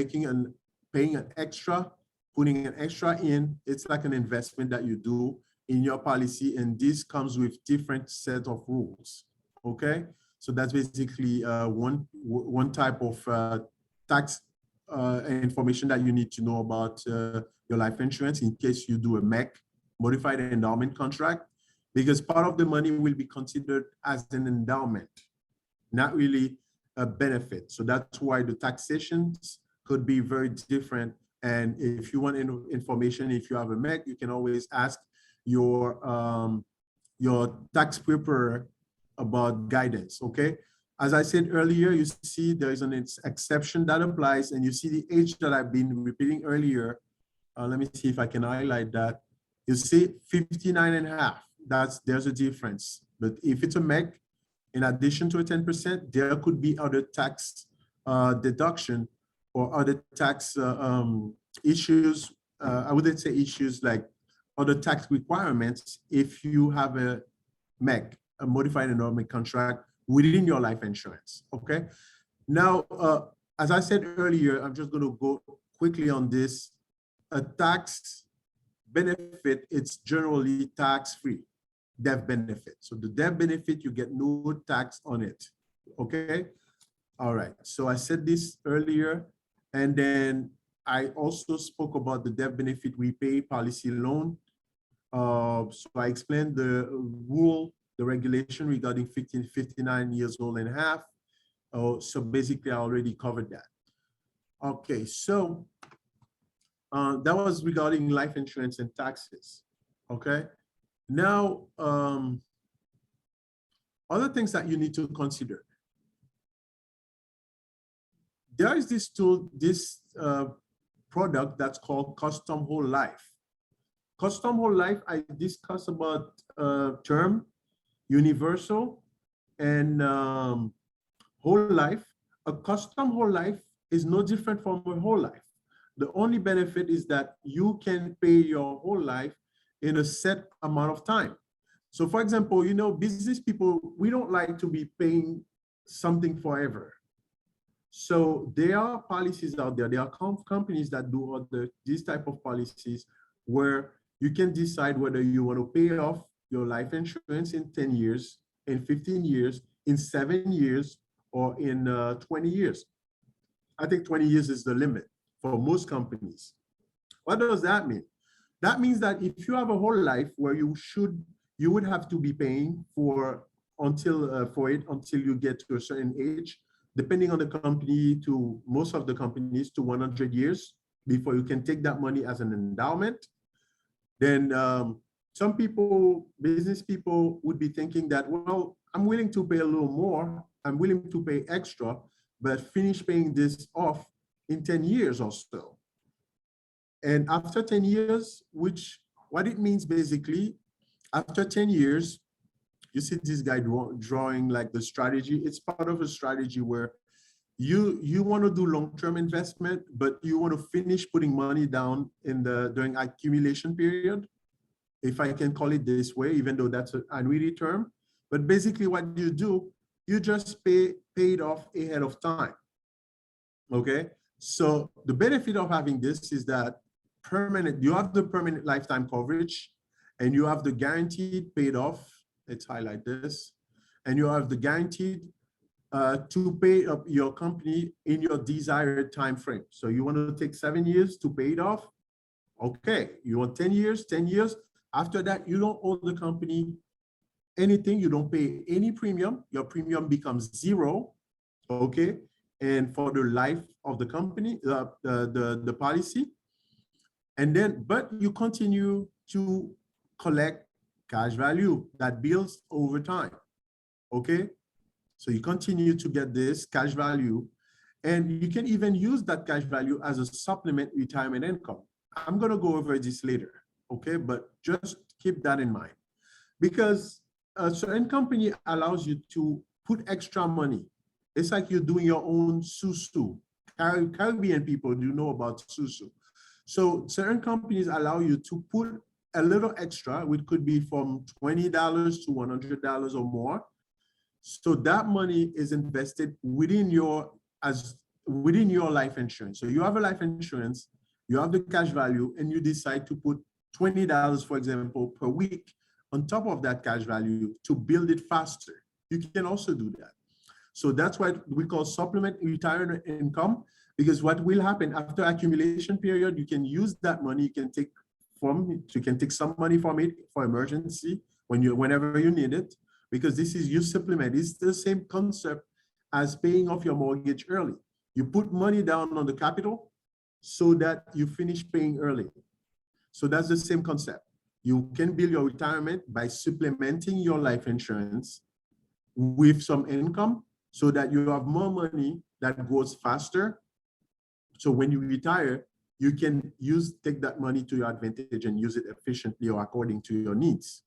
paying an extra, putting an extra in. It's like an investment that you do in your policy. And this comes with different set of rules, okay? So that's basically one type of tax information that you need to know about your life insurance in case you do a MEC, Modified Endowment Contract, because part of the money will be considered as an endowment, not really a benefit. So that's why the taxations could be very different. And if you want information, if you have a MEC, you can always ask your tax preparer about guidance, okay? As I said earlier, you see there is an exception that applies, and you see the age that I've been repeating earlier. Let me see if I can highlight that. You see 59 and a half, there's a difference. But if it's a MEC, in addition to a 10%, there could be other tax deduction or other tax issues. I wouldn't say issues, like other tax requirements if you have a MEC, a modified economic contract within your life insurance, okay? Now, as I said earlier, I'm just gonna go quickly on this. A tax benefit, it's generally tax-free, death benefit. So the death benefit, you get no tax on it, okay? All right, so I said this earlier, and then I also spoke about the death benefit we pay policy loan. So I explained the rule, the regulation regarding 59 years old and a half. So basically I already covered that. Okay, so that was regarding life insurance and taxes, okay? Now, other things that you need to consider. There is this tool, this product that's called Custom Whole Life. Custom Whole Life, I discussed about term, universal, and whole life. A custom whole life is no different from a whole life. The only benefit is that you can pay your whole life in a set amount of time. So for example, you know, business people, we don't like to be paying something forever. So there are policies out there. There are companies that do these type of policies where you can decide whether you want to pay off your life insurance in 10 years, in 15 years, in 7 years, or in 20 years. I think 20 years is the limit for most companies. What does that mean? That means that if you have a whole life where you would have to be paying for it until you get to a certain age, depending on the company, to most of the companies, to 100 years before you can take that money as an endowment. Then some people, business people, would be thinking that, well, I'm willing to pay a little more, I'm willing to pay extra, but finish paying this off in 10 years or so. And after 10 years, what it means basically, after 10 years, you see this guy drawing like the strategy. It's part of a strategy where you want to do long-term investment, but you want to finish putting money down during accumulation period, if I can call it this way, even though that's an annuity term. But basically what you do, you just pay it off ahead of time, okay? So the benefit of having this is that you have the permanent lifetime coverage, and you have the guaranteed paid off. Let's highlight this. And you have the guaranteed to pay up your company in your desired time frame. So you want to take 7 years to pay it off. Okay, you want 10 years, 10 years. After that, you don't owe the company anything. You don't pay any premium. Your premium becomes zero, okay? And for the life of the company, the policy. And then, but you continue to collect cash value that builds over time, okay? So you continue to get this cash value, and you can even use that cash value as a supplement retirement income. I'm gonna go over this later, okay? But just keep that in mind, because a certain company allows you to put extra money. It's like you're doing your own susu. Caribbean people do know about susu. So certain companies allow you to put a little extra, which could be from $20 to $100 or more. So that money is invested within your life insurance. So you have a life insurance, you have the cash value, and you decide to put $20, for example, per week on top of that cash value to build it faster. You can also do that. So that's what we call supplement retirement income, because what will happen after accumulation period, you can use that money, you can take some money from it for emergency whenever you need it, because this is your supplement. It's the same concept as paying off your mortgage early. You put money down on the capital so that you finish paying early. So that's the same concept. You can build your retirement by supplementing your life insurance with some income so that you have more money that goes faster. So when you retire, you can take that money to your advantage and use it efficiently or according to your needs.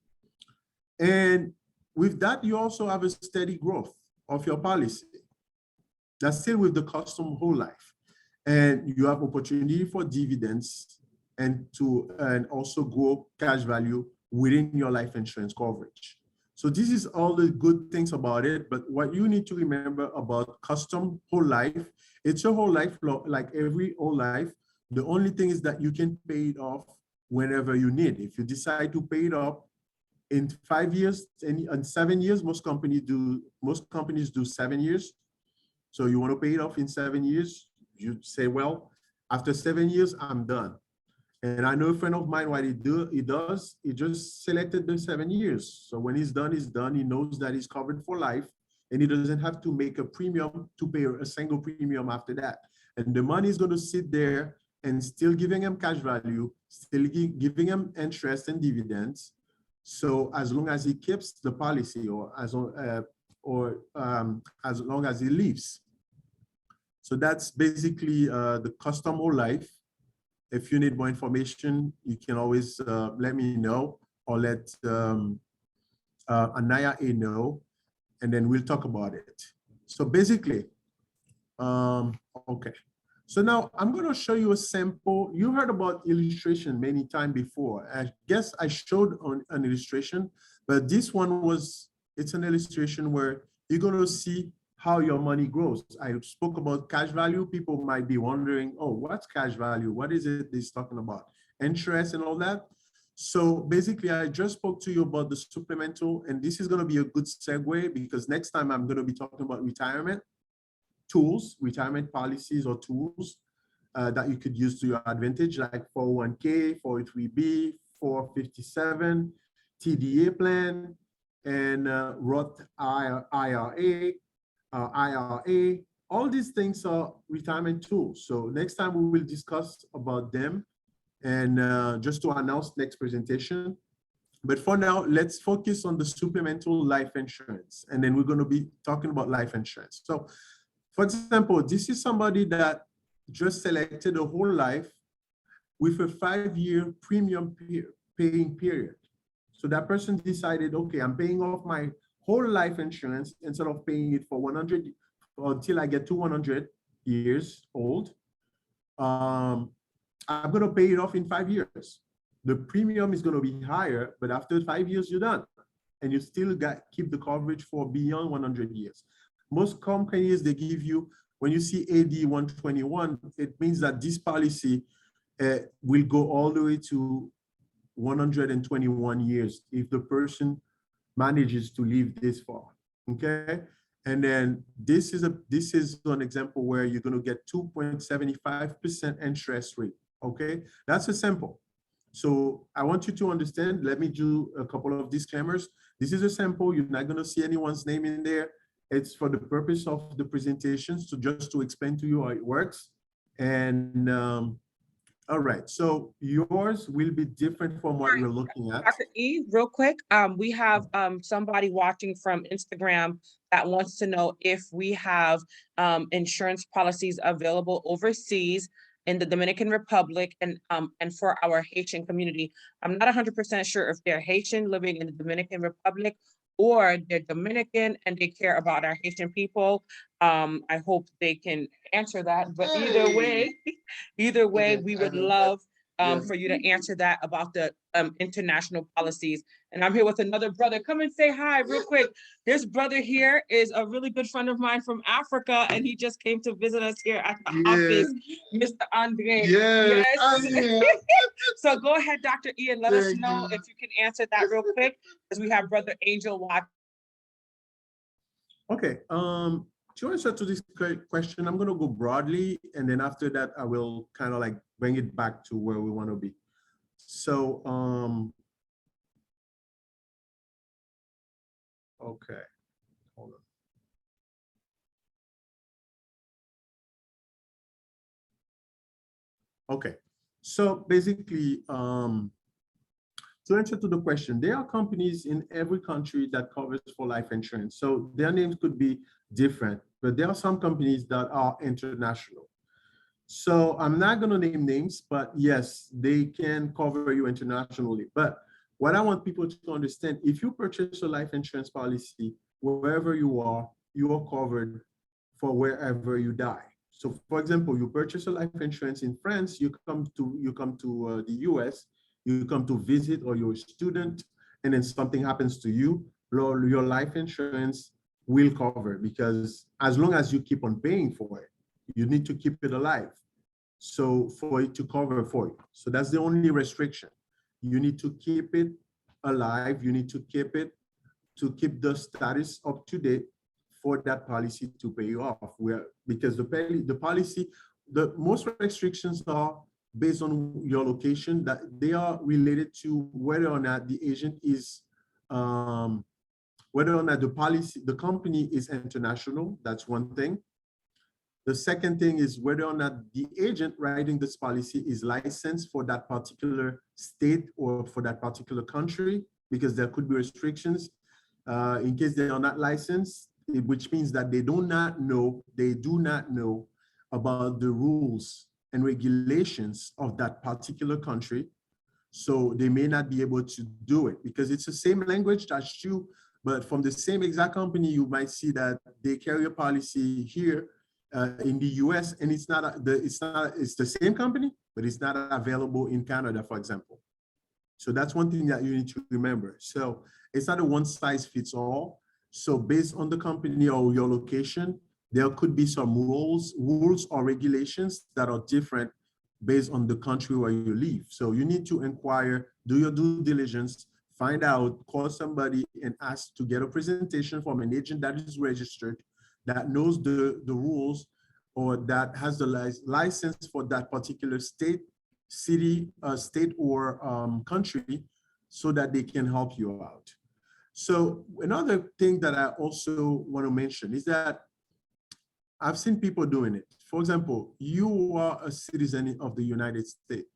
And with that, you also have a steady growth of your policy. That's still with the custom whole life. And you have opportunity for dividends and also grow cash value within your life insurance coverage. So this is all the good things about it. But what you need to remember about custom whole life, it's a whole life, like every whole life. The only thing is that you can pay it off whenever you need. If you decide to pay it off in 5 years and 7 years, most companies do 7 years. So you want to pay it off in 7 years, you say, well, after 7 years, I'm done. And I know a friend of mine, what he does, he just selected the 7 years. So when he's done, he knows that he's covered for life, and he doesn't have to make a premium to pay a single premium after that. And the money is going to sit there and still giving him cash value, still giving him interest and dividends. So as long as he keeps the policy, or as long as he leaves. So that's basically the custom whole life. If you need more information, you can always let me know, or let Anaya know, and then we'll talk about it. So basically, okay. So now I'm going to show you a sample. You heard about illustration many times before. I guess I showed an illustration, but this one it's an illustration where you're going to see how your money grows. I spoke about cash value. People might be wondering, oh, what's cash value? What is it he's talking about? Interest and all that. So basically, I just spoke to you about the supplemental, and this is going to be a good segue, because next time I'm going to be talking about retirement tools, retirement policies or tools that you could use to your advantage, like 401k, 403b, 457, TDA plan, and Roth IRA, IRA. All these things are retirement tools. So next time we will discuss about them, and just to announce next presentation. But for now, let's focus on the supplemental life insurance, and then we're going to be talking about life insurance. So for example, this is somebody that just selected a whole life with a 5-year premium paying period. So that person decided, okay, I'm paying off my whole life insurance instead of paying it for 100 until I get to 100 years old. I'm going to pay it off in 5 years. The premium is going to be higher, but after 5 years, you're done. And you still keep the coverage for beyond 100 years. Most companies, they give you, when you see AD 121, it means that this policy will go all the way to 121 years if the person manages to live this far, okay? And then this is an example where you're going to get 2.75% interest rate, okay? That's a sample. So I want you to understand, let me do a couple of disclaimers. This is a sample. You're not going to see anyone's name in there. It's for the purpose of the presentations, just to explain to you how it works. And all right, so yours will be different from what we're looking at. Dr. E, real quick, we have somebody watching from Instagram that wants to know if we have insurance policies available overseas in the Dominican Republic and for our Haitian community. I'm not 100% sure if they're Haitian living in the Dominican Republic, or they're Dominican and they care about our Haitian people. I hope they can answer that, but either way, we would love for you to answer that about the international policies. And I'm here with another brother. Come and say hi real quick. This brother here is a really good friend of mine from Africa, and he just came to visit us here at the office, Mr. Andre. Yes. So go ahead, Dr. E, and let us know if you can answer that real quick, because we have Brother Angel watching. Okay, to answer to this question, I'm going to go broadly, and then after that, I will kind of like bring it back to where we want to be. So, okay, hold on. Okay, so basically, to answer to the question, there are companies in every country that covers for life insurance. So their names could be different, but there are some companies that are international. So I'm not going to name names, but yes, they can cover you internationally. But what I want people to understand, if you purchase a life insurance policy, wherever you are covered for wherever you die. So for example, you purchase a life insurance in France, you come to the US, you come to visit, or you're a student, and then something happens to you, your life insurance will cover, because as long as you keep on paying for it, you need to keep it alive. So for it to cover for you. So that's the only restriction. You need to keep it alive. You need to keep the status up to date for that policy to pay you off. Because the policy, the most restrictions are based on your location, that they are related to whether or not the agent is, whether or not the company is international. That's one thing. The second thing is whether or not the agent writing this policy is licensed for that particular state or for that particular country, because there could be restrictions in case they are not licensed, which means that they do not know about the rules and regulations of that particular country. So they may not be able to do it because it's the same language, that's true, but from the same exact company, you might see that they carry a policy here in the US, and it's the same company, but it's not available in Canada, for example. So that's one thing that you need to remember. So it's not a one size fits all. So based on the company or your location, there could be some rules or regulations that are different based on the country where you live. So you need to inquire, do your due diligence, find out, call somebody and ask to get a presentation from an agent that is registered, that knows the rules, or that has the license for that particular state, city, state or country, so that they can help you out. So another thing that I also want to mention is that I've seen people doing it. For example, you are a citizen of the United States.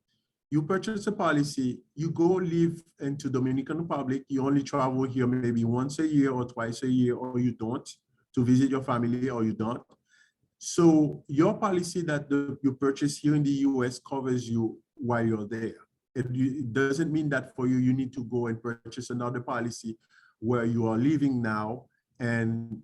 You purchase a policy, you go live into Dominican Republic, you only travel here maybe once a year or twice a year, or you don't, to visit your family, or you don't. So your policy that you purchase here in the US covers you while you're there. It doesn't mean that for you, you need to go and purchase another policy where you are living now and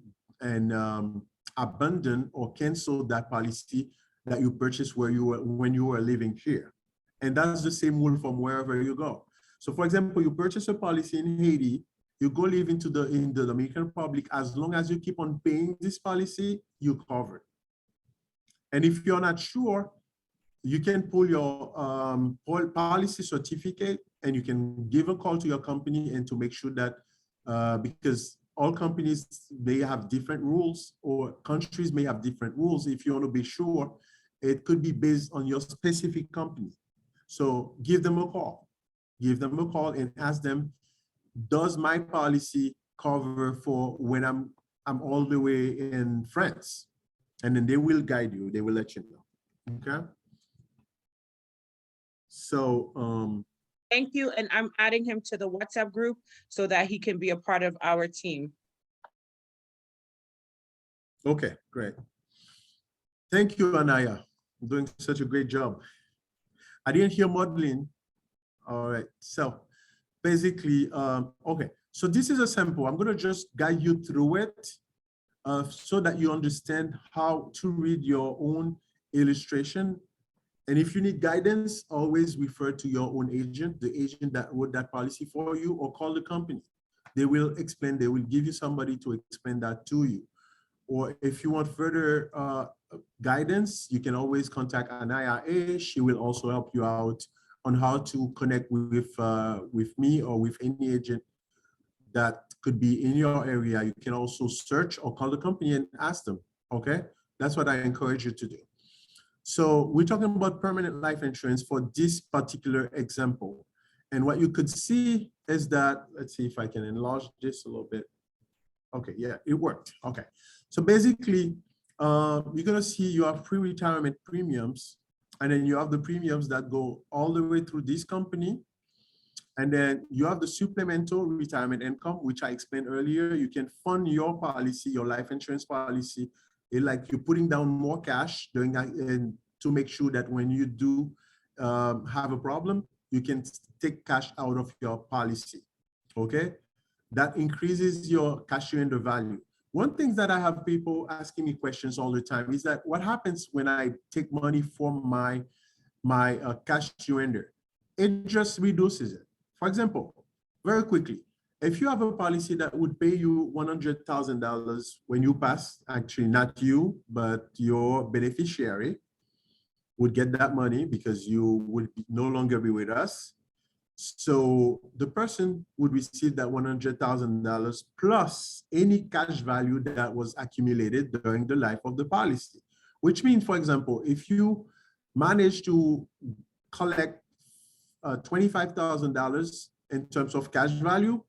abandon or cancel that policy that you purchased when you were living here. And that's the same rule from wherever you go. So for example, you purchase a policy in Haiti, you go live in the Dominican Republic, as long as you keep on paying this policy, you cover. And if you're not sure, you can pull your policy certificate and you can give a call to your company and to make sure that, because all companies, they have different rules, or countries may have different rules. If you want to be sure, it could be based on your specific company. So give them a call. Give them a call and ask them, does my policy cover for when I'm all the way in France? And then they will guide you. They will let you know. Okay. So thank you. And I'm adding him to the WhatsApp group so that he can be a part of our team. Okay, great. Thank you, Anaya. You're doing such a great job. I didn't hear modeling. All right, so basically, okay. So this is a sample. I'm gonna just guide you through it so that you understand how to read your own illustration. And if you need guidance, always refer to your own agent, the agent that wrote that policy for you, or call the company. They will explain, they will give you somebody to explain that to you. Or if you want further guidance, you can always contact Anaya A. She will also help you out on how to connect with me or with any agent that could be in your area. You can also search or call the company and ask them, okay? That's what I encourage you to do. So we're talking about permanent life insurance for this particular example. And what you could see is that, let's see if I can enlarge this a little bit. Okay, yeah, it worked, okay. So basically, you're gonna see you have pre-retirement premiums And then you have the premiums that go all the way through this company. And then you have the supplemental retirement income, which I explained earlier. You can fund your policy, your life insurance policy, like you're putting down more cash during that, and to make sure that when you do have a problem, you can take cash out of your policy. Okay, that increases your cash surrender value. One thing that I have people asking me questions all the time is that what happens when I take money from my cash surrender? It just reduces it. For example, very quickly, if you have a policy that would pay you $100,000 when you pass, actually not you, but your beneficiary would get that money because you would no longer be with us. So the person would receive that $100,000 plus any cash value that was accumulated during the life of the policy, which means, for example, if you manage to collect $25,000 in terms of cash value,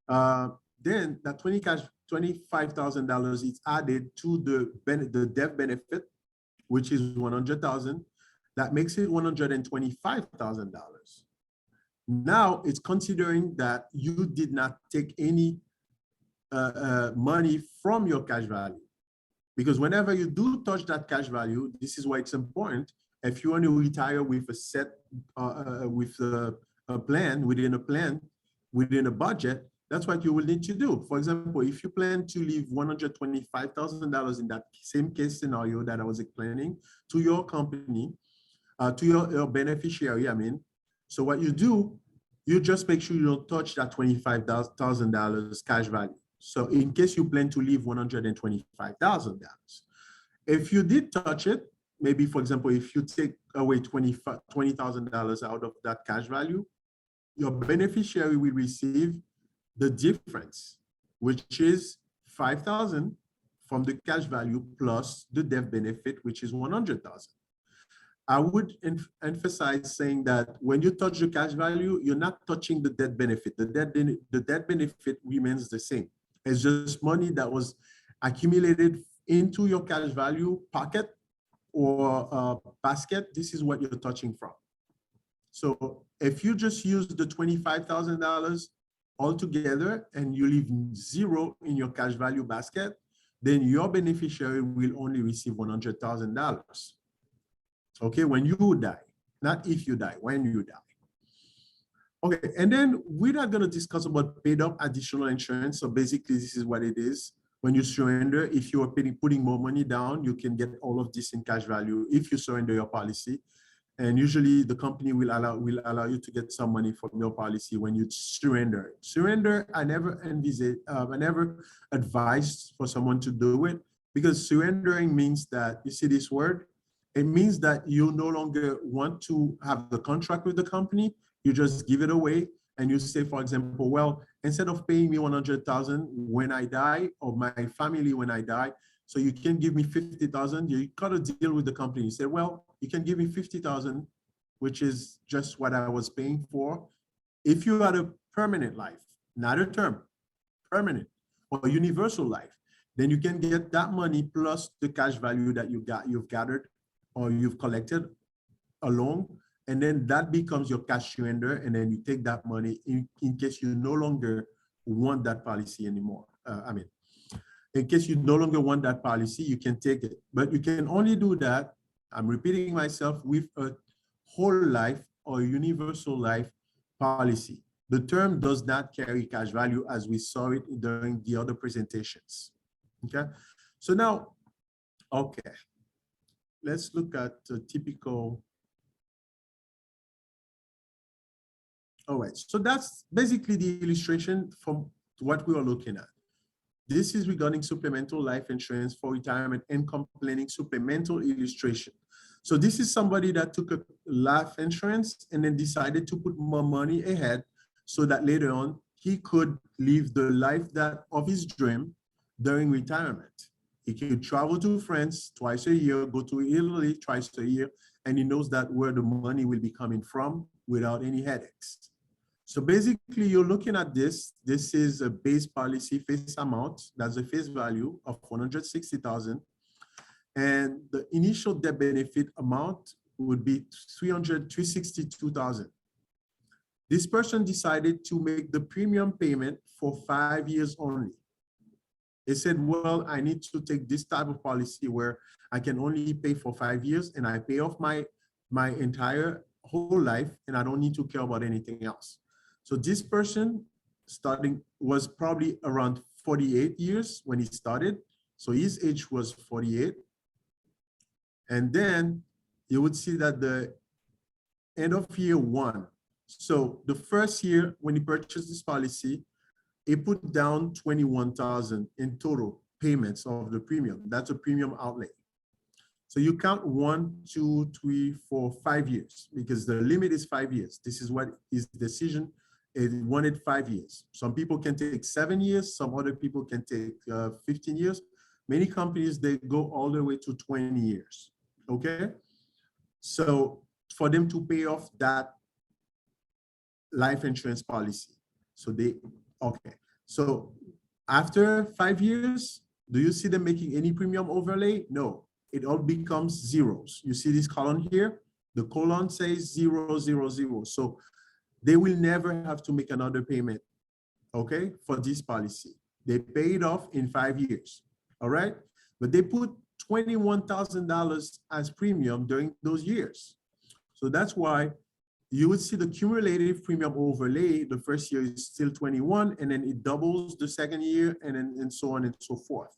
then that $25,000 is added to the death benefit, which is $100,000. That makes it $125,000. Now it's considering that you did not take any money from your cash value, because whenever you do touch that cash value, this is why it's important. If you want to retire with a set, with a plan, within a budget, that's what you will need to do. For example, if you plan to leave $125,000 in that same case scenario that I was explaining to your company, to your beneficiary, I mean, so what you do, you just make sure you don't touch that $25,000 cash value. So in case you plan to leave $125,000, if you did touch it, maybe, for example, if you take away $20,000 out of that cash value, your beneficiary will receive the difference, which is $5,000 from the cash value plus the death benefit, which is $100,000. I would emphasize saying that when you touch the cash value, you're not touching the death benefit. The death benefit remains the same. It's just money that was accumulated into your cash value pocket or basket. This is what you're touching from. So if you just use the $25,000 altogether and you leave zero in your cash value basket, then your beneficiary will only receive $100,000. Okay, when you die, not if you die, when you die. Okay, and then we're not going to discuss about paid up additional insurance. So basically, this is what it is. When you surrender, if you are putting more money down, you can get all of this in cash value if you surrender your policy. And usually the company will allow you to get some money from your policy when you surrender. Surrender, I never advised for someone to do it, because surrendering means that, you see this word, it means that you no longer want to have the contract with the company. You just give it away and you say, for example, well, instead of paying me $100,000 when I die, or my family when I die, so you can give me $50,000. You got a deal with the company. You say, well, you can give me $50,000, which is just what I was paying for. If you had a permanent life, not a term, permanent or universal life, then you can get that money plus the cash value that you've gathered or you've collected along, and then that becomes your cash surrender, and then you take that money in case you no longer want that policy anymore. In case you no longer want that policy, you can take it, but you can only do that, I'm repeating myself, with a whole life or universal life policy. The term does not carry cash value as we saw it during the other presentations. Okay, so now, okay, let's look at a typical. All right, so that's basically the illustration from what we are looking at. This is regarding supplemental life insurance for retirement income planning, supplemental illustration. So this is somebody that took a life insurance and then decided to put more money ahead so that later on he could live the life of his dream during retirement. He could travel to France twice a year, go to Italy twice a year, and he knows that where the money will be coming from without any headaches. So basically, you're looking at this. This is a base policy face amount. That's the face value of $160,000. And the initial death benefit amount would be 362,000. This person decided to make the premium payment for 5 years only. They said, well, I need to take this type of policy where I can only pay for 5 years and I pay off my entire whole life and I don't need to care about anything else. So this person was probably around 48 years when he started. So his age was 48. And then you would see that the end of year 1. So the first year when he purchased this policy, he put down 21,000 in total payments of the premium. That's a premium outlay. So you count 1, 2, 3, 4, 5 years because the limit is 5 years. This is what his decision. It wanted 5 years. Some people can take 7 years. Some other people can take 15 years. Many companies, they go all the way to 20 years. Okay. So for them to pay off that life insurance policy. So okay. So after 5 years, do you see them making any premium overlay? No, it all becomes zeros. You see this column here? The column says 0, 0, 0. So they will never have to make another payment, okay, for this policy. They pay it off in 5 years, all right? But they put $21,000 as premium during those years. So that's why you would see the cumulative premium overlay. The first year is still 21, and then it doubles the second year, and so on and so forth.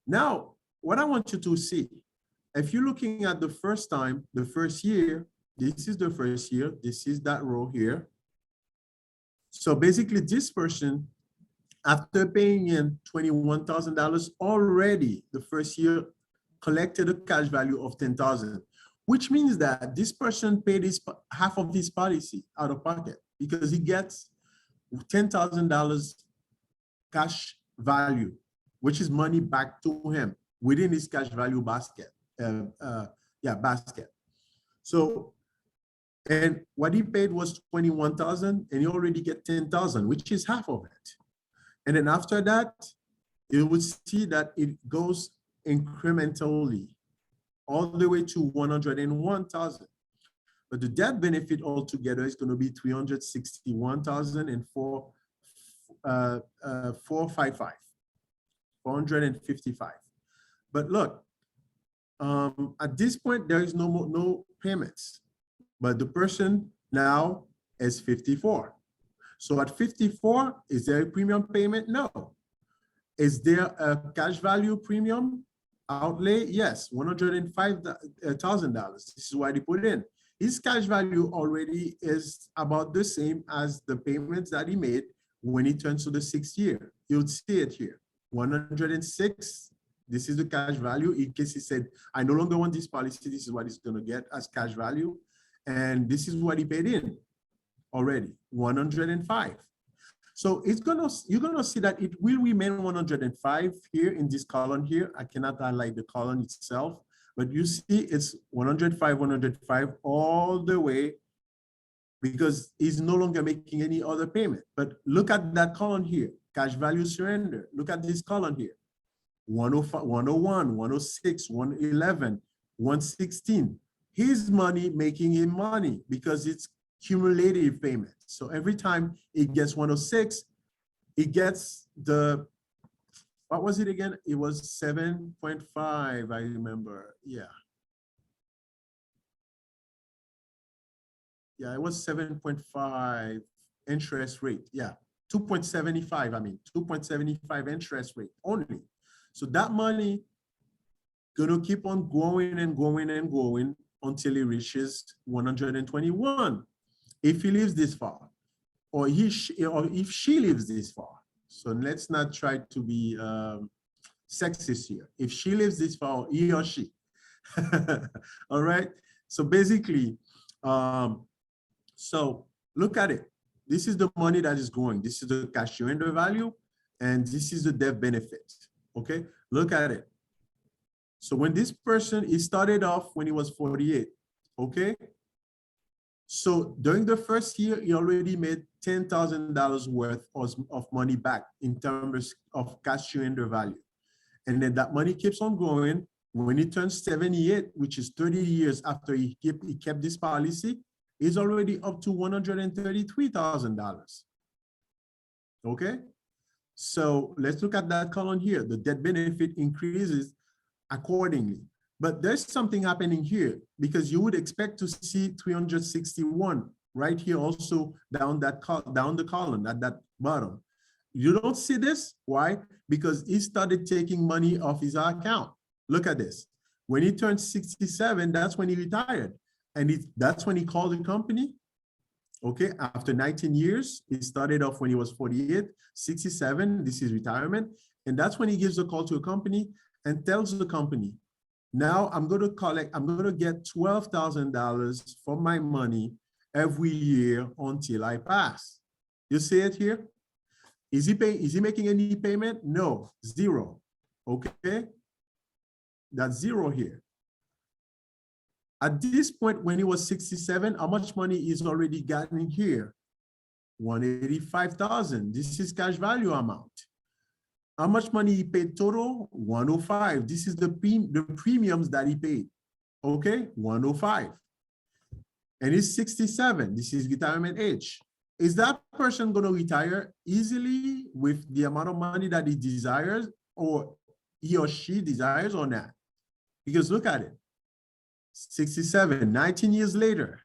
Now, what I want you to see, if you're looking at the first time, the first year, this is the first year, this is that row here. So basically this person, after paying in $21,000 already, the first year collected a cash value of 10,000, which means that this person paid half of his policy out of pocket because he gets $10,000 cash value, which is money back to him within his cash value basket. Basket. So, and what he paid was 21,000, and you already get 10,000, which is half of it. And then after that, you would see that it goes incrementally all the way to 101,000. But the death benefit altogether is going to be 455. But look, at this point, there is no payments. But the person now is 54. So at 54, is there a premium payment? No. Is there a cash value premium outlay? Yes, $105,000. This is why they put in. His cash value already is about the same as the payments that he made when he turns to the 6th year. You'll see it here, 106. This is the cash value in case he said, I no longer want this policy. This is what he's going to get as cash value. And this is what he paid in already, 105. So you're gonna see that it will remain 105 here in this column here. I cannot highlight the column itself, but you see it's 105, 105 all the way because he's no longer making any other payment. But look at that column here, cash value surrender. Look at this column here, 105, 101, 106, 111, 116. His money making him money because it's cumulative payment. So every time it gets 106, it gets the, what was it again? It was 7.5, I remember. Yeah. Yeah, it was 7.5 interest rate. Yeah, 2.75, I mean, 2.75 interest rate only. So that money gonna keep on growing and growing and growing until it reaches 121. If he lives this far, or if she lives this far. So let's not try to be sexist here. If she lives this far, he or she. All right. So basically, so look at it. This is the money that is growing. This is the cash surrender value, and this is the death benefit. Okay, look at it. So when this person, he started off when he was 48, okay? So during the first year, he already made $10,000 worth of money back in terms of cash surrender value. And then that money keeps on growing when he turns 78, which is 30 years after he kept this policy, is already up to $133,000. Okay, so let's look at that column here. The death benefit increases accordingly. But there's something happening here, because you would expect to see 361 right here also down the column at that bottom. You don't see this. Why? Because he started taking money off his account. Look at this. When he turned 67, that's when he retired. And that's when he called the company. Okay, after 19 years, he started off when he was 48, 67, this is retirement. And that's when he gives a call to a company and tells the company, now I'm going to get $12,000 for my money every year until I pass. You see it here? Is he making any payment? No, zero. Okay, that's zero here. At this point, when he was 67, how much money is already gotten here? 185,000. This is cash value amount. How much money he paid total? 105. This is the premiums that he paid. Okay, 105. And he's 67. This is retirement age. Is that person going to retire easily with the amount of money that he desires, or he or she desires, or not? Because look at it. 67, 19 years later,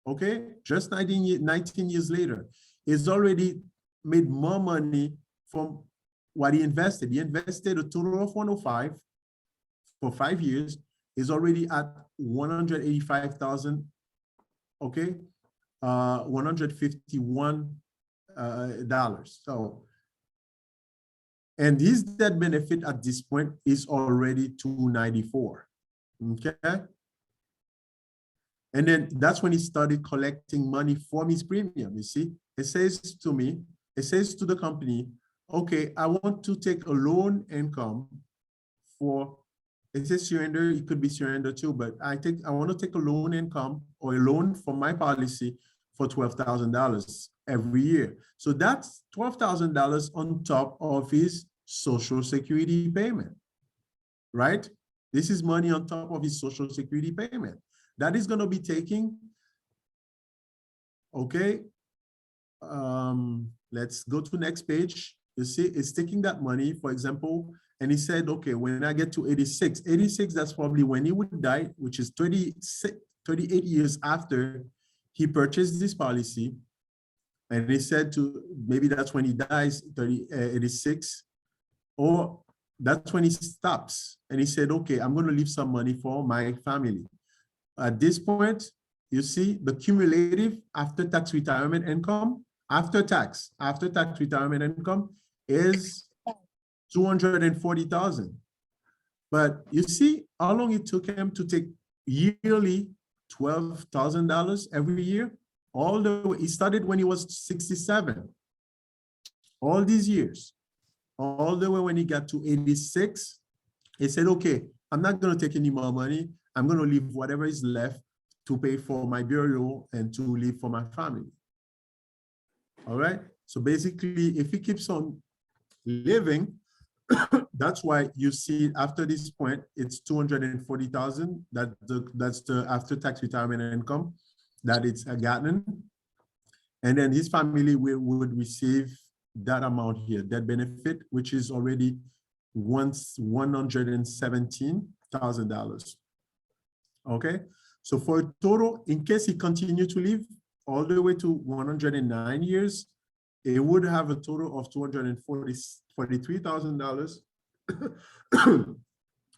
okay? Just 19 years later, he's already made more money from what he invested. He invested a total of 105 for 5 years. He's already at 185,000, okay? $151. So, and his debt benefit at this point is already $294, okay? And then that's when he started collecting money from his premium. You see, it says to me, it says to the company, okay, I want to take a loan income for, it says surrender, it could be surrender too, but I want to take a loan income or a loan from my policy for $12,000 every year. So that's $12,000 on top of his Social Security payment, right? This is money on top of his Social Security payment. That is going to be taking, okay, let's go to the next page. You see, it's taking that money, for example, and he said, okay, when I get to 86, that's probably when he would die, which is 38 years after he purchased this policy. And he said maybe that's when he dies, 86, or that's when he stops. And he said, okay, I'm going to leave some money for my family. At this point, you see the cumulative after-tax retirement income, after-tax retirement income is 240,000. But you see how long it took him to take yearly $12,000 every year? All the way, he started when he was 67. All these years, all the way when he got to 86, he said, okay, I'm not going to take any more money. I'm going to leave whatever is left to pay for my burial and to live for my family. All right. So basically, if he keeps on living, that's why you see after this point, it's 240,000. That's the after-tax retirement income that it's gotten. And then his family would receive that amount here, that benefit, which is already $117,000. Okay, so for a total, in case he continued to live all the way to 109 years, it would have a total of $243,000.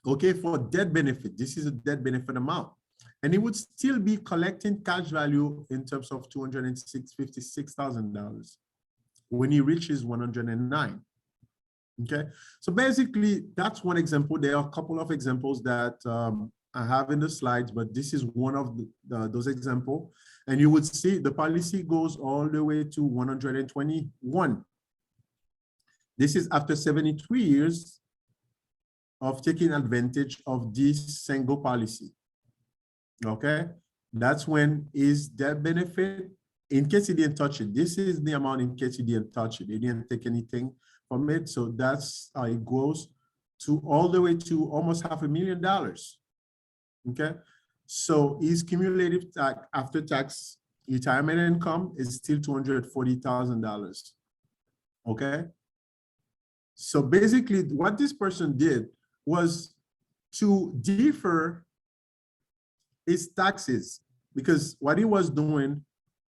Okay, for death benefit, this is a death benefit amount. And he would still be collecting cash value in terms of $256,000 when he reaches 109. Okay, so basically that's one example. There are a couple of examples that I have in the slides, but this is one of those examples. And you would see the policy goes all the way to 121. This is after 73 years of taking advantage of this single policy. Okay, that's when is death benefit. In case he didn't touch it, this is the amount in case he didn't touch it. He didn't take anything from it. So that's how it goes to all the way to almost $500,000. Okay, so his cumulative tax after tax retirement income is still $240,000. Okay, so basically what this person did was to defer his taxes, because what he was doing,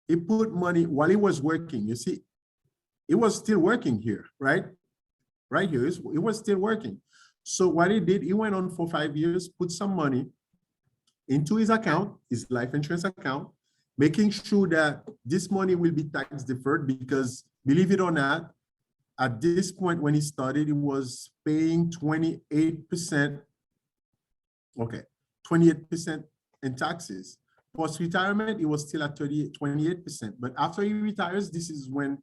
he put money while he was working. You see, he was still working here, right? Right here, he was still working. So what he did, he went on for 5 years, put some money into his account, his life insurance account, making sure that this money will be tax deferred, because believe it or not, at this point when he started, he was paying 28%, okay, 28% in taxes. Post-retirement, it was still at 28%. But after he retires, this is when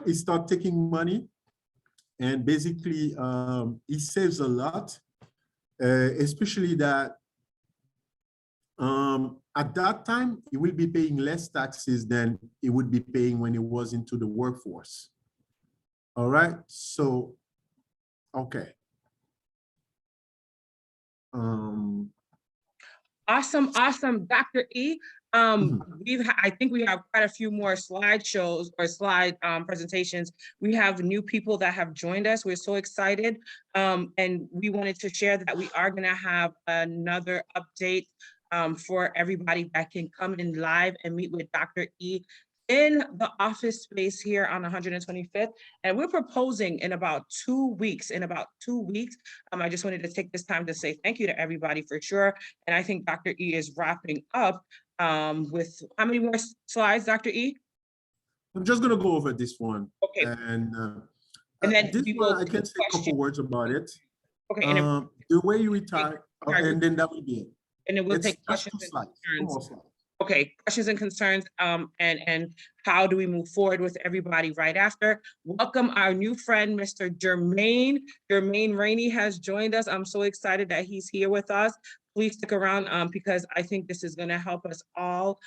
he starts taking money, and basically he saves a lot, especially that at that time, he will be paying less taxes than he would be paying when he was into the workforce. All right, so, okay. Awesome, awesome, Dr. E. I think we have quite a few more slideshows or slide presentations. We have new people that have joined us. We're so excited. And we wanted to share that we are gonna have another update for everybody that can come in live and meet with Dr. E in the office space here on 125th. And we're proposing in about 2 weeks, I just wanted to take this time to say thank you to everybody for sure. And I think Dr. E is wrapping up with how many more slides, Dr. E? I'm just gonna go over this one. Okay. And then this we one, will I can say a couple words about it. Okay, and then, The way you retire, and then that will be it. and then we'll It's take just questions 2 and slides, 2 concerns. more slides. Okay, questions and concerns, and how do we move forward with everybody right after? Welcome our new friend, Mr. Jermaine. Jermaine Rainey has joined us. I'm so excited that he's here with us. Please stick around because I think this is gonna help us all,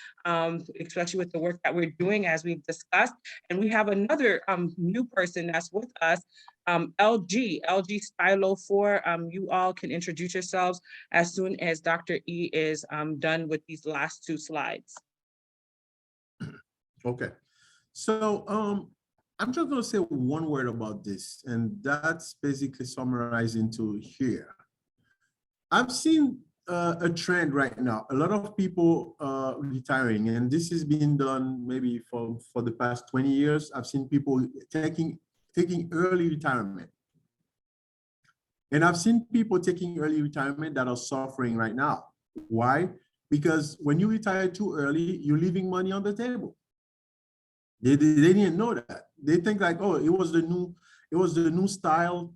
especially with the work that we're doing as we've discussed. And we have another new person that's with us, LG Stylo 4. You all can introduce yourselves as soon as Dr. E is done with these last 2 slides. Okay, so I'm just gonna say one word about this, and that's basically summarizing to here. I've seen a trend right now, a lot of people retiring, and this has been done maybe for the past 20 years. I've seen people taking early retirement. And I've seen people taking early retirement that are suffering right now. Why? Because when you retire too early, you're leaving money on the table. They didn't know that. They think like, oh, it was the new style.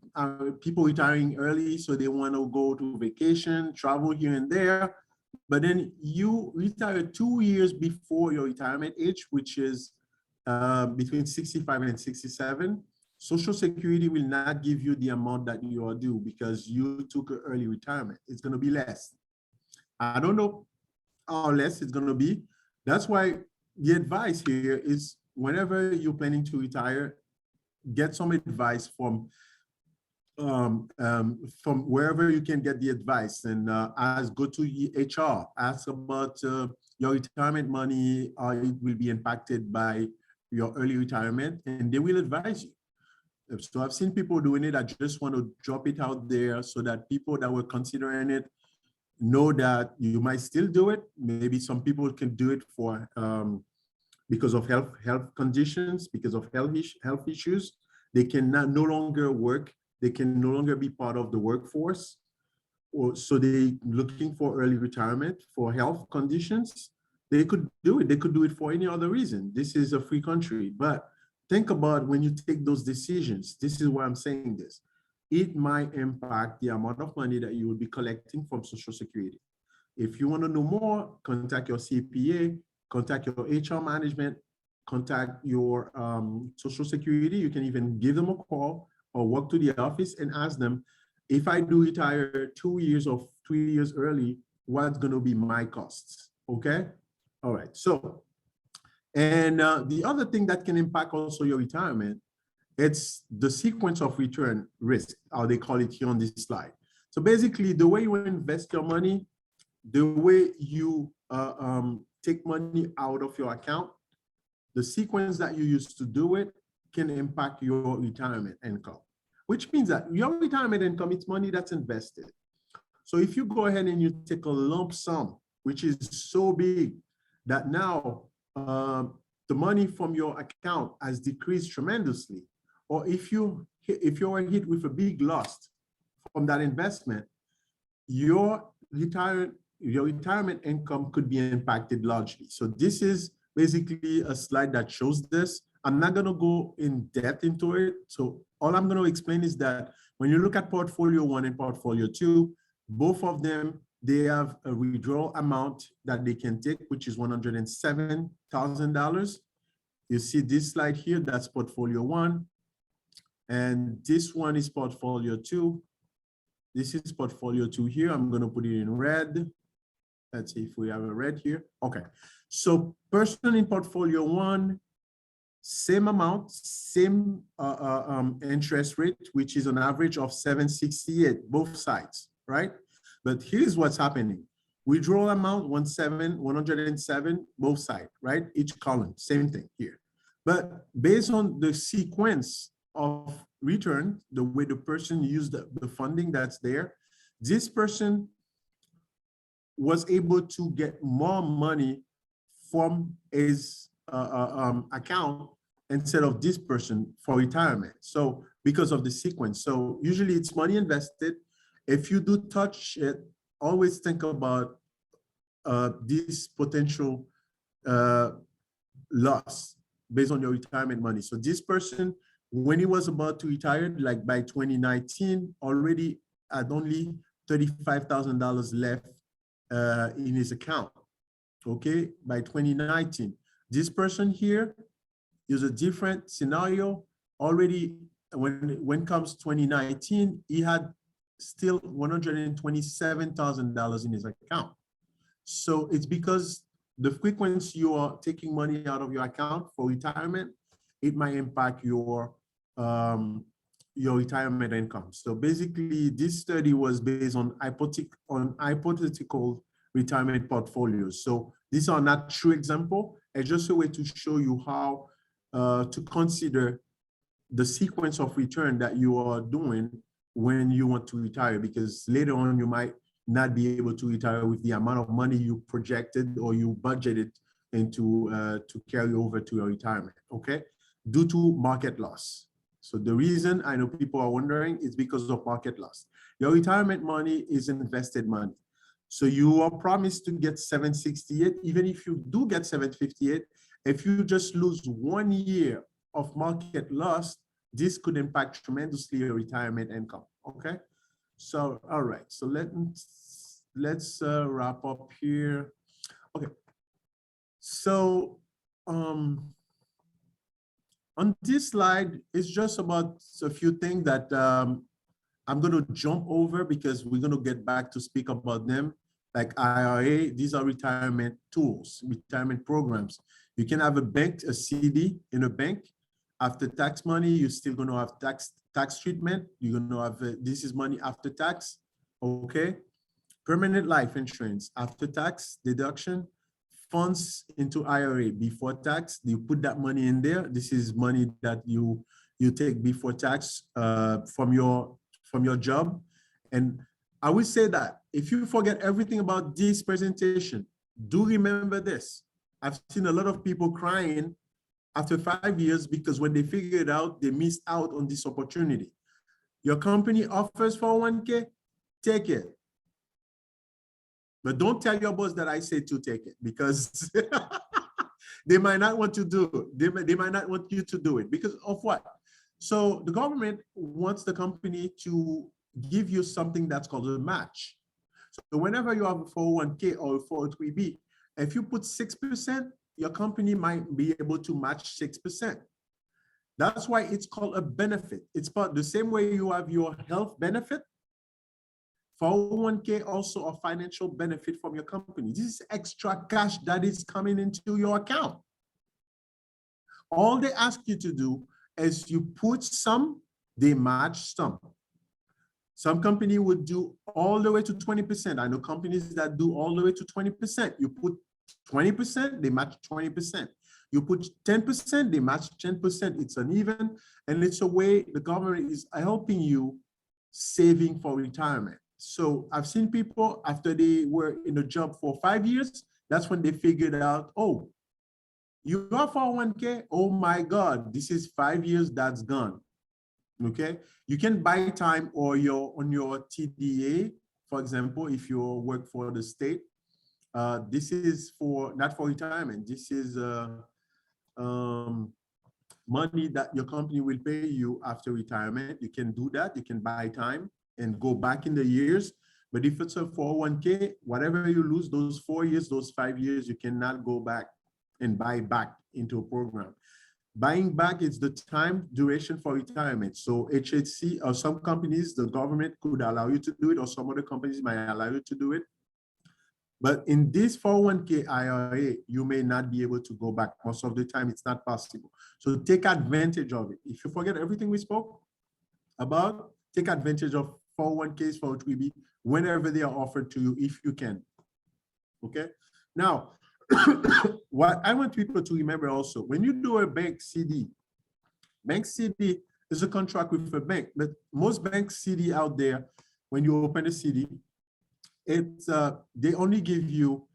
People retiring early, so they want to go to vacation, travel here and there. But then you retire 2 years before your retirement age, which is between 65 and 67. Social Security will not give you the amount that you are due because you took an early retirement. It's going to be less. I don't know how less it's going to be. That's why the advice here is whenever you're planning to retire, get some advice from wherever you can get the advice, and go to HR, ask about your retirement money, how it will be impacted by your early retirement, and they will advise you. So I've seen people doing it. I just want to drop it out there so that people that were considering it know that you might still do it. Maybe some people can do it for because of health conditions, because of health issues. They can no longer work. They can no longer be part of the workforce. So they looking for early retirement for health conditions. They could do it. They could do it for any other reason. This is a free country, but think about when you take those decisions. This is why I'm saying this. It might impact the amount of money that you will be collecting from Social Security. If you want to know more, contact your CPA, contact your HR management, contact your Social Security. You can even give them a call or walk to the office and ask them, if I do retire 2 years or 3 years early, what's going to be my costs? Okay. All right. So, and the other thing that can impact also your retirement It's the sequence of return risk, how they call it here on this slide. So basically, the way you invest your money, the way you take money out of your account, the sequence that you use to do it can impact your retirement income, which means that your retirement income, it's money that's invested. So if you go ahead and you take a lump sum, which is so big that now the money from your account has decreased tremendously, or if you were hit with a big loss from that investment, your retirement income could be impacted largely. So this is basically a slide that shows this. I'm not going to go in depth into it. So all I'm going to explain is that when you look at portfolio 1 and portfolio 2, both of them, they have a withdrawal amount that they can take, which is $107,000. You see this slide here, that's portfolio 1. And this one is portfolio 2. This is portfolio 2 here. I'm going to put it in red. Let's see if we have a red here. Okay. So person in portfolio 1, same amount, same interest rate, which is an average of 768, both sides, right? But here's what's happening. Withdrawal amount 107, both sides, right? Each column, same thing here. But based on the sequence of return, the way the person used the funding that's there, this person was able to get more money from his account instead of this person for retirement. So because of the sequence. So usually it's money invested. If you do touch it, always think about this potential loss based on your retirement money. So this person, when he was about to retire, like by 2019, already had only $35,000 left in his account. Okay, by 2019. This person here is a different scenario. Already, when comes 2019, he had still $127,000 in his account. So it's because the frequency you are taking money out of your account for retirement, it might impact your retirement income. So basically, this study was based on hypothetical retirement portfolios. So these are not true examples. It's just a way to show you how to consider the sequence of return that you are doing when you want to retire, because later on you might not be able to retire with the amount of money you projected or you budgeted into to carry over to your retirement, okay? Due to market loss. So the reason I know people are wondering is because of market loss. Your retirement money is invested money. So you are promised to get 768, even if you do get 758, if you just lose 1 year of market loss, this could impact tremendously your retirement income, okay? So, all right, so let's wrap up here. Okay, so on this slide, it's just about a few things that I'm gonna jump over because we're gonna get back to speak about them. Like IRA, these are retirement tools, retirement programs. You can have a bank, a CD in a bank. After tax money, you're still going to have tax treatment. You're going to have, this is money after tax, okay? Permanent life insurance, after tax deduction, funds into IRA before tax. You put that money in there. This is money that you take before tax from your job. And I would say that if you forget everything about this presentation, do remember this. I've seen a lot of people crying after 5 years because when they figure it out, they missed out on this opportunity. Your company offers 401k, take it. But don't tell your boss that I say to take it, because they might not want to do it. They might not want you to do it because of what? So the government wants the company to give you something that's called a match. So whenever you have a 401k or a 403b, if you put 6%, your company might be able to match 6%. That's why it's called a benefit. It's part the same way you have your health benefit. 401k also a financial benefit from your company. This is extra cash that is coming into your account. All they ask you to do is you put some, they match some. Some company would do all the way to 20%. I know companies that do all the way to 20%. You put 20%, they match 20%. You put 10%, they match 10%. It's uneven, and it's a way the government is helping you saving for retirement. So I've seen people after they were in a job for 5 years, that's when they figured out, oh, you are 401k, oh my God, this is 5 years, that's gone. Okay, you can buy time or on your TDA, for example, if you work for the state, this is for not for retirement. This is money that your company will pay you after retirement. You can do that. You can buy time and go back in the years. But if it's a 401k, whatever you lose, those 4 years, those 5 years, you cannot go back and buy back into a program. Buying back is the time duration for retirement. So HHC or some companies, the government could allow you to do it, or some other companies might allow you to do it. But in this 401k IRA, you may not be able to go back. Most of the time, it's not possible. So take advantage of it. If you forget everything we spoke about, take advantage of 401ks, 403b, whenever they are offered to you, if you can. Okay. Now, what I want people to remember also, when you do a bank CD is a contract with a bank, but most bank CD out there, when you open a CD, it's they only give you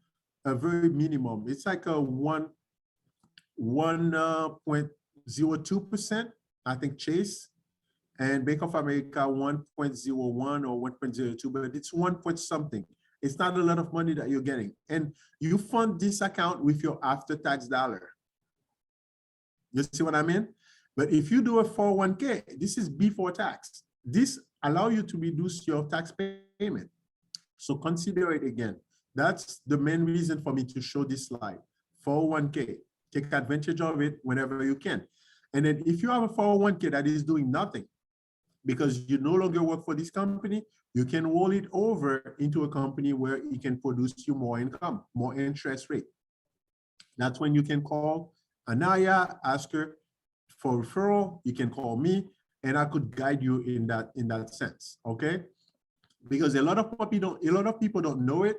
a very minimum. It's like a 1.02%, I think Chase, and Bank of America 1.01 or 1.02, but it's 1 point something. It's not a lot of money that you're getting. And you fund this account with your after-tax dollar. You see what I mean? But if you do a 401k, this is before tax. This allows you to reduce your tax payment. So consider it again. That's the main reason for me to show this slide. 401k, take advantage of it whenever you can. And then if you have a 401k that is doing nothing, because you no longer work for this company, you can roll it over into a company where it can produce you more income, more interest rate. That's when you can call Anaya, ask her for referral. You can call me, and I could guide you in that sense. Okay, because a lot of people don't know it.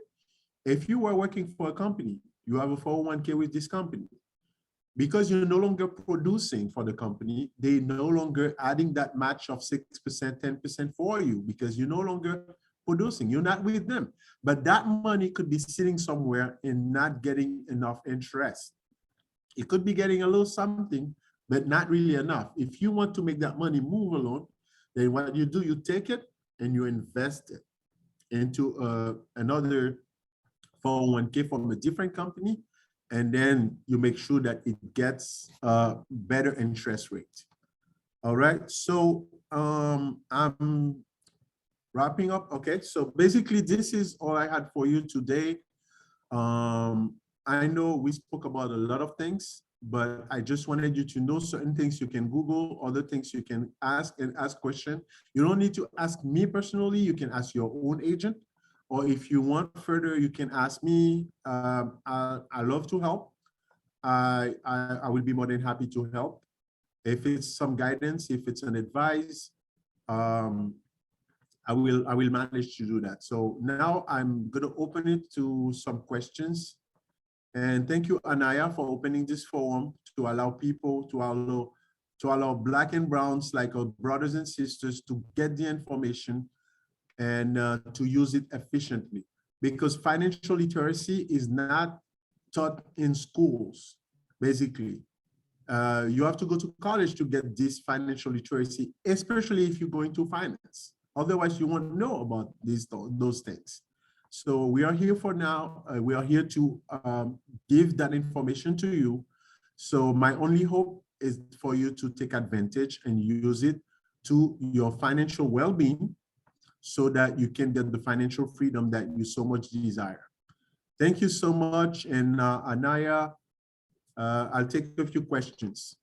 If you were working for a company, you have a 401k with this company. Because you're no longer producing for the company, they no longer adding that match of 6%, 10% for you, because you're no longer producing, you're not with them. But that money could be sitting somewhere and not getting enough interest. It could be getting a little something, but not really enough. If you want to make that money move along, then what you do, you take it and you invest it into another 401k from a different company, and then you make sure that it gets a better interest rate. All right, so I'm wrapping up. Okay, so basically this is all I had for you today. I know we spoke about a lot of things, but I just wanted you to know certain things you can Google, other things you can ask questions. You don't need to ask me personally, you can ask your own agent. Or if you want further, you can ask me. I love to help. I will be more than happy to help. If it's some guidance, if it's an advice, I will manage to do that. So now I'm going to open it to some questions. And thank you, Anaya, for opening this forum to allow people, to allow Black and Browns like our brothers and sisters to get the information and to use it efficiently, because financial literacy is not taught in schools. Basically, you have to go to college to get this financial literacy, especially if you go into finance. Otherwise, you won't know about those things. So we are here for now. We are here to give that information to you. So my only hope is for you to take advantage and use it to your financial well-being, so that you can get the financial freedom that you so much desire. Thank you so much. And Anaya, I'll take a few questions.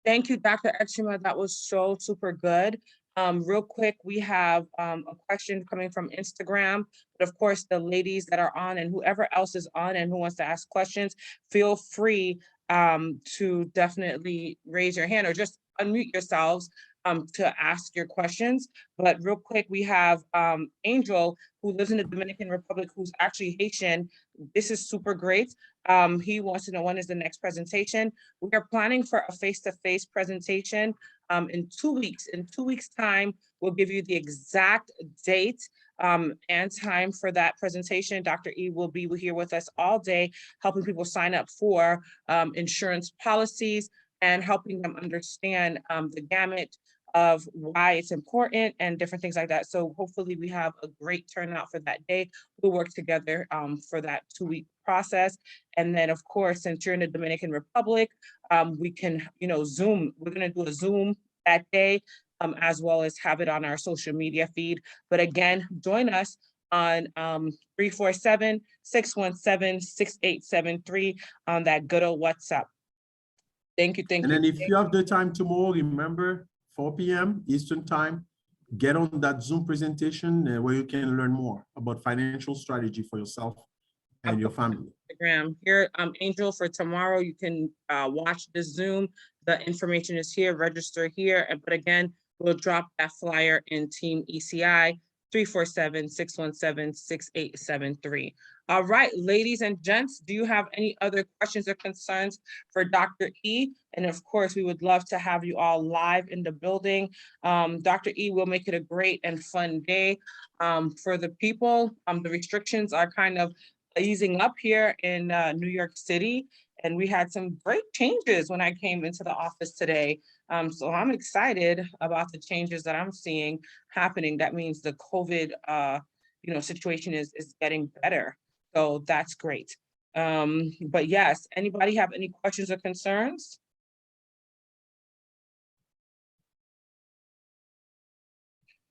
Thank you, Dr. EXUMA. That was so super good. Real quick, we have a question coming from Instagram, but of course, the ladies that are on and whoever else is on and who wants to ask questions, feel free to definitely raise your hand or just unmute yourselves to ask your questions. But real quick, we have Angel, who lives in the Dominican Republic, who's actually Haitian. This is super great. He wants to know, when is the next presentation? We are planning for a face-to-face presentation in 2 weeks. In 2 weeks' time, we'll give you the exact date and time for that presentation. Dr. E will be here with us all day, helping people sign up for insurance policies and helping them understand the gamut of why it's important and different things like that. So hopefully we have a great turnout for that day. We'll work together for that 2-week process. And then of course, since you're in the Dominican Republic, we can, Zoom. We're gonna do a Zoom that day, as well as have it on our social media feed. But again, join us on 347-617-6873 on that good old WhatsApp. Thank you. And then if you have the time tomorrow, remember 4 p.m. Eastern time, get on that Zoom presentation where you can learn more about financial strategy for yourself and your family. Instagram here, Angel, for tomorrow, you can watch the Zoom. The information is here, register here. But again, we'll drop that flyer in Team ECI, 347-617-6873. All right, ladies and gents, do you have any other questions or concerns for Dr. E? And of course, we would love to have you all live in the building. Dr. E will make it a great and fun day for the people. The restrictions are kind of easing up here in New York City, and we had some great changes when I came into the office today. So I'm excited about the changes that I'm seeing happening. That means the COVID situation is getting better. So that's great. But yes, anybody have any questions or concerns?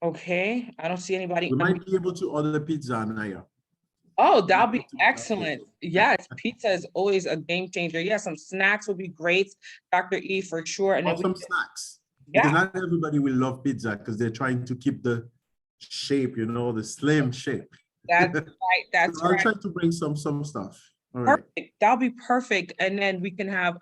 Okay, I don't see anybody. We might be able to order pizza, Naya. Oh, that'll be excellent. Yes, pizza is always a game changer. Yes, some snacks would be great, Dr. E, for sure. And then some snacks. Yeah. Because not everybody will love pizza because they're trying to keep the shape, the slim shape. That's right. That's so right. I'll try to bring some stuff. All right. Perfect. That'll be perfect. And then we can have,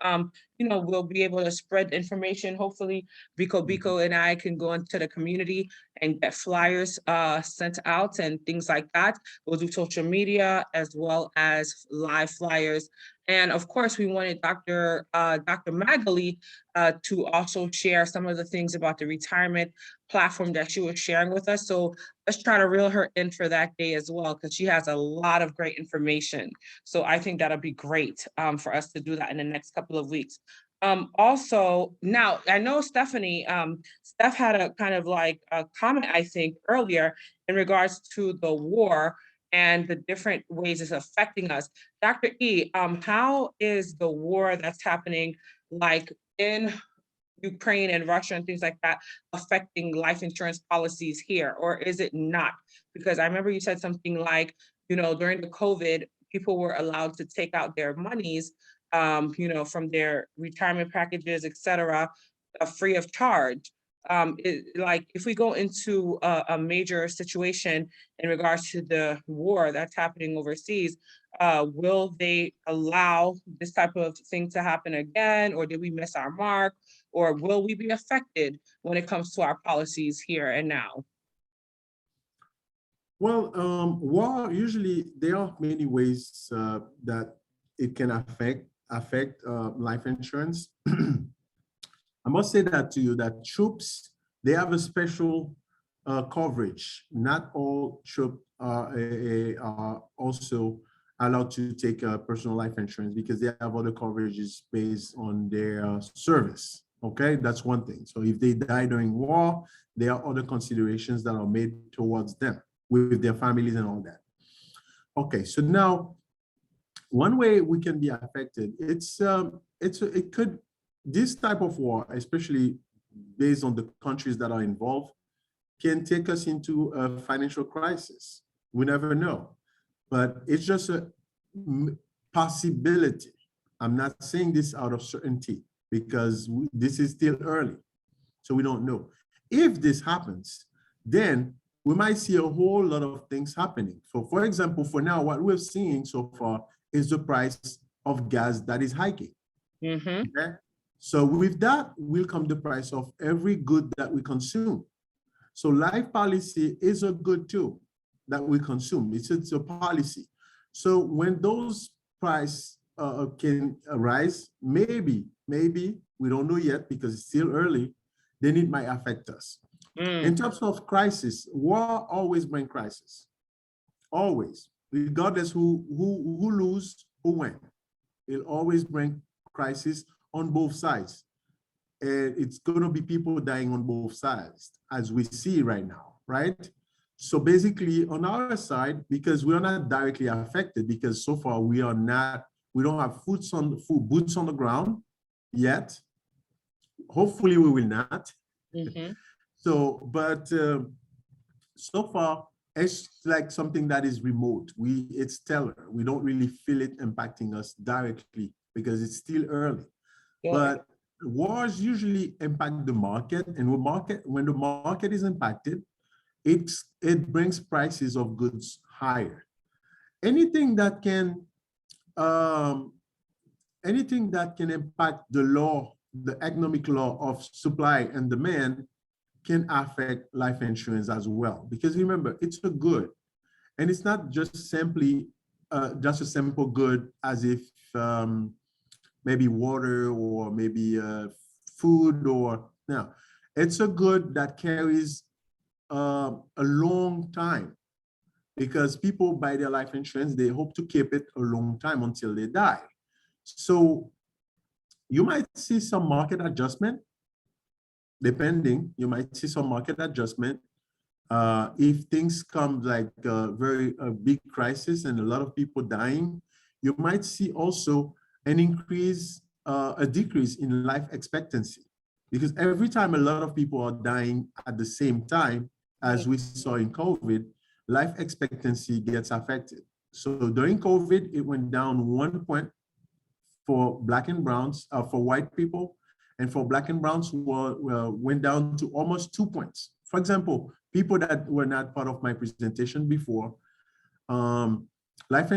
we'll be able to spread information. Hopefully, Biko and I can go into the community and get flyers sent out and things like that. We'll do social media as well as live flyers. And of course, we wanted Dr. Magali to also share some of the things about the retirement platform that she was sharing with us. So let's try to reel her in for that day as well, because she has a lot of great information. So I think that'll be great for us to do that in the next couple of weeks. Also, now I know Stephanie, Steph had a kind of like a comment, I think, earlier in regards to the war and the different ways it's affecting us. Dr. E, how is the war that's happening like in Ukraine and Russia and things like that affecting life insurance policies here, or is it not? Because I remember you said something like, during the COVID, people were allowed to take out their monies, from their retirement packages, et cetera, free of charge. Like if we go into a major situation in regards to the war that's happening overseas, will they allow this type of thing to happen again, or did we miss our mark, or will we be affected when it comes to our policies here and now? Well, war, usually there are many ways that it can affect life insurance. I must say that to you, that troops, they have a special coverage. Not all troops are also allowed to take personal life insurance because they have other coverages based on their service. Okay, that's one thing. So if they die during war, there are other considerations that are made towards them with their families and all that. Okay, so now one way we can be affected, this type of war, especially based on the countries that are involved, can take us into a financial crisis. We never know, but it's just a possibility. I'm not saying this out of certainty because this is still early, so we don't know. If this happens, then we might see a whole lot of things happening. So for example, for now, what we're seeing so far is the price of gas that is hiking. Mm-hmm. Okay? So with that will come the price of every good that we consume. So life policy is a good too that we consume. It's a policy. So when those price can arise, maybe we don't know yet because it's still early, then it might affect us. In terms of crisis, war always brings crisis. Always, regardless who lose, who win. It'll always bring crisis on both sides. And it's going to be people dying on both sides, as we see right now, right? So basically, on our side, because we are not directly affected, because so far we don't have boots on the ground yet. Hopefully, we will not. Mm-hmm. So, but so far, it's like something that is remote. It's stellar. We don't really feel it impacting us directly because it's still early. Yeah. But wars usually impact the market, and when the market is impacted, it brings prices of goods higher. Anything that can impact the law, the economic law of supply and demand, can affect life insurance as well. Because remember, it's a good, and it's not just simply just a simple good as if maybe water or maybe food or no. It's a good that carries a long time because people buy their life insurance, they hope to keep it a long time until they die. So you might see some market adjustment, depending, you might see some market adjustment. If things come like a big crisis and a lot of people dying, you might see also an increase, a decrease in life expectancy. Because every time a lot of people are dying at the same time, as we saw in COVID, life expectancy gets affected. So during COVID, it went down 1 point for Black and browns, for white people, and for Black and browns went down to almost 2 points. For example, people that were not part of my presentation before, life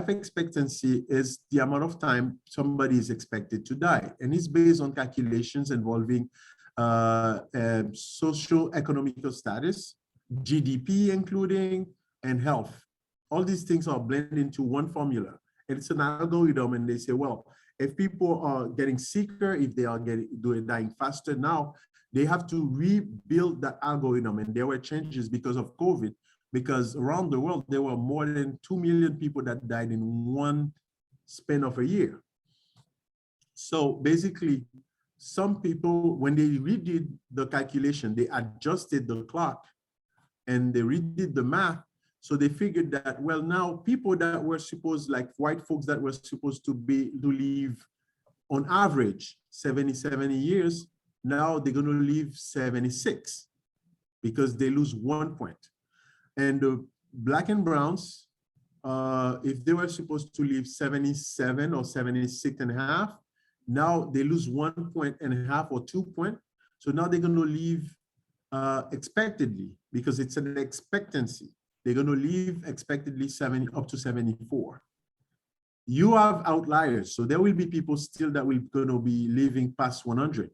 expectancy is the amount of time somebody is expected to die, and it's based on calculations involving social economical status, GDP including, and health. All these things are blended into one formula. And it's an algorithm, and they say, well, if people are getting sicker, if they are dying faster now, they have to rebuild that algorithm. And there were changes because of COVID, because around the world, there were more than 2 million people that died in one span of a year. So basically, some people, when they redid the calculation, they adjusted the clock and they redid the math. So they figured that, well, now people that were supposed, like white folks that were supposed to live on average 70 years, now they're going to live 76 because they lose 1 point. And the Black and browns, if they were supposed to live 77 or 76 and a half, now they lose 1.5 points or 2 points. So now they're going to live expectedly, because it's an expectancy. They're going to live expectedly up to 74. You have outliers, so there will be people still that will going to be living past 100.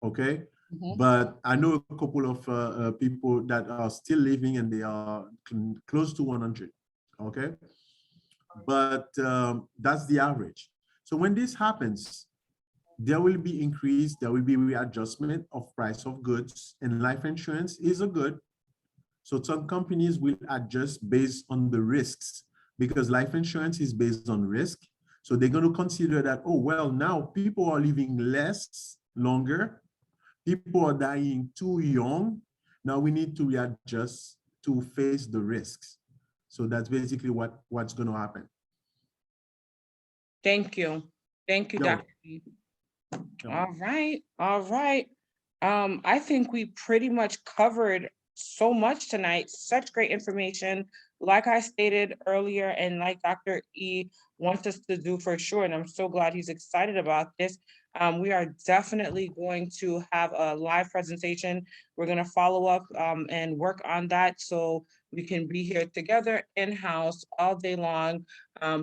Okay, but I know a couple of people that are still living and they are close to 100. Okay, but that's the average. So when this happens, there will be increase, there will be readjustment of price of goods, and life insurance is a good. So some companies will adjust based on the risks, because life insurance is based on risk. So they're going to consider that, oh, well, now people are living longer. People are dying too young. Now we need to readjust to face the risks. So that's basically what's going to happen. Thank you. Thank you, Dr. B. All right. All right. I think we pretty much covered so much tonight. Such great information. Like I stated earlier, and like Dr. E wants us to do for sure, and I'm so glad he's excited about this. We are definitely going to have a live presentation. We're going to follow up and work on that so we can be here together in-house all day long,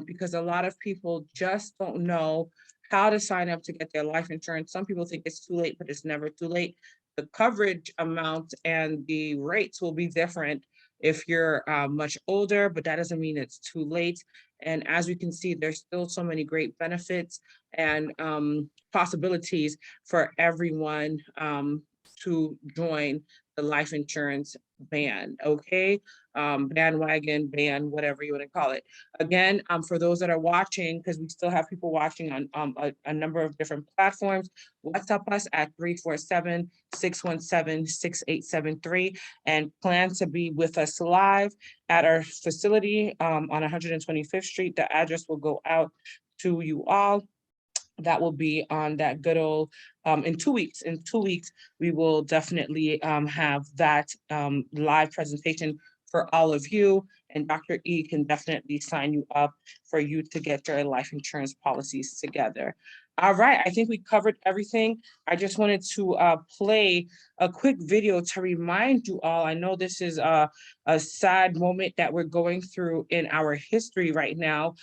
because a lot of people just don't know how to sign up to get their life insurance. Some people think it's too late, but it's never too late. The coverage amount and the rates will be different if you're much older, but that doesn't mean it's too late. And as we can see, there's still so many great benefits and possibilities for everyone to join the life insurance band, okay? Bandwagon, band, whatever you want to call it. Again, for those that are watching, because we still have people watching on a number of different platforms, WhatsApp us at 347-617-6873 and plan to be with us live at our facility on 125th Street. The address will go out to you all. That will be on that good old, in 2 weeks. In 2 weeks, we will definitely have that live presentation for all of you. And Dr. E can definitely sign you up for you to get your life insurance policies together. All right, I think we covered everything. I just wanted to play a quick video to remind you all. I know this is a sad moment that we're going through in our history right now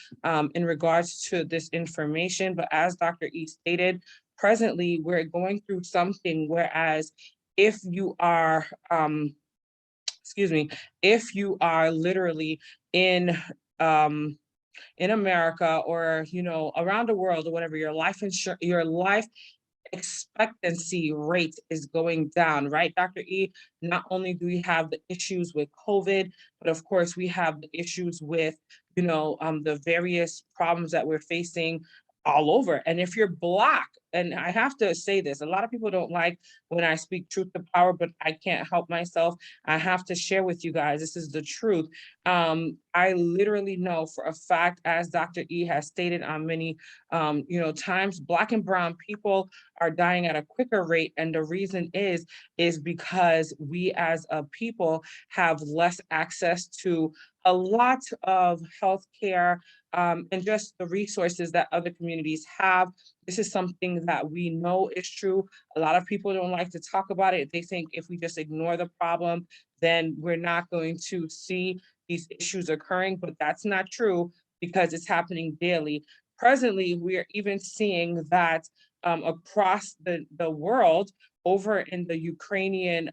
in regards to this information, but as Dr. E stated, presently we're going through something, whereas if you are, if you are literally in America or, you know, around the world or whatever, your life expectancy rate is going down, right, Dr. E? Not only do we have the issues with COVID, but of course we have the issues with, you know, the various problems that we're facing all over. And if you're Black, and I have to say this, a lot of people don't like when I speak truth to power, but I can't help myself. I have to share with you guys, this is the truth. I literally know for a fact, as Dr. E has stated on many you know, times, Black and brown people are dying at a quicker rate. And the reason is because we as a people have less access to a lot of healthcare and just the resources that other communities have. This is something that we know is true. A lot of people don't like to talk about it. They think if we just ignore the problem, then we're not going to see these issues occurring, but that's not true because it's happening daily. Presently, we are even seeing that across the world, over in the Ukrainian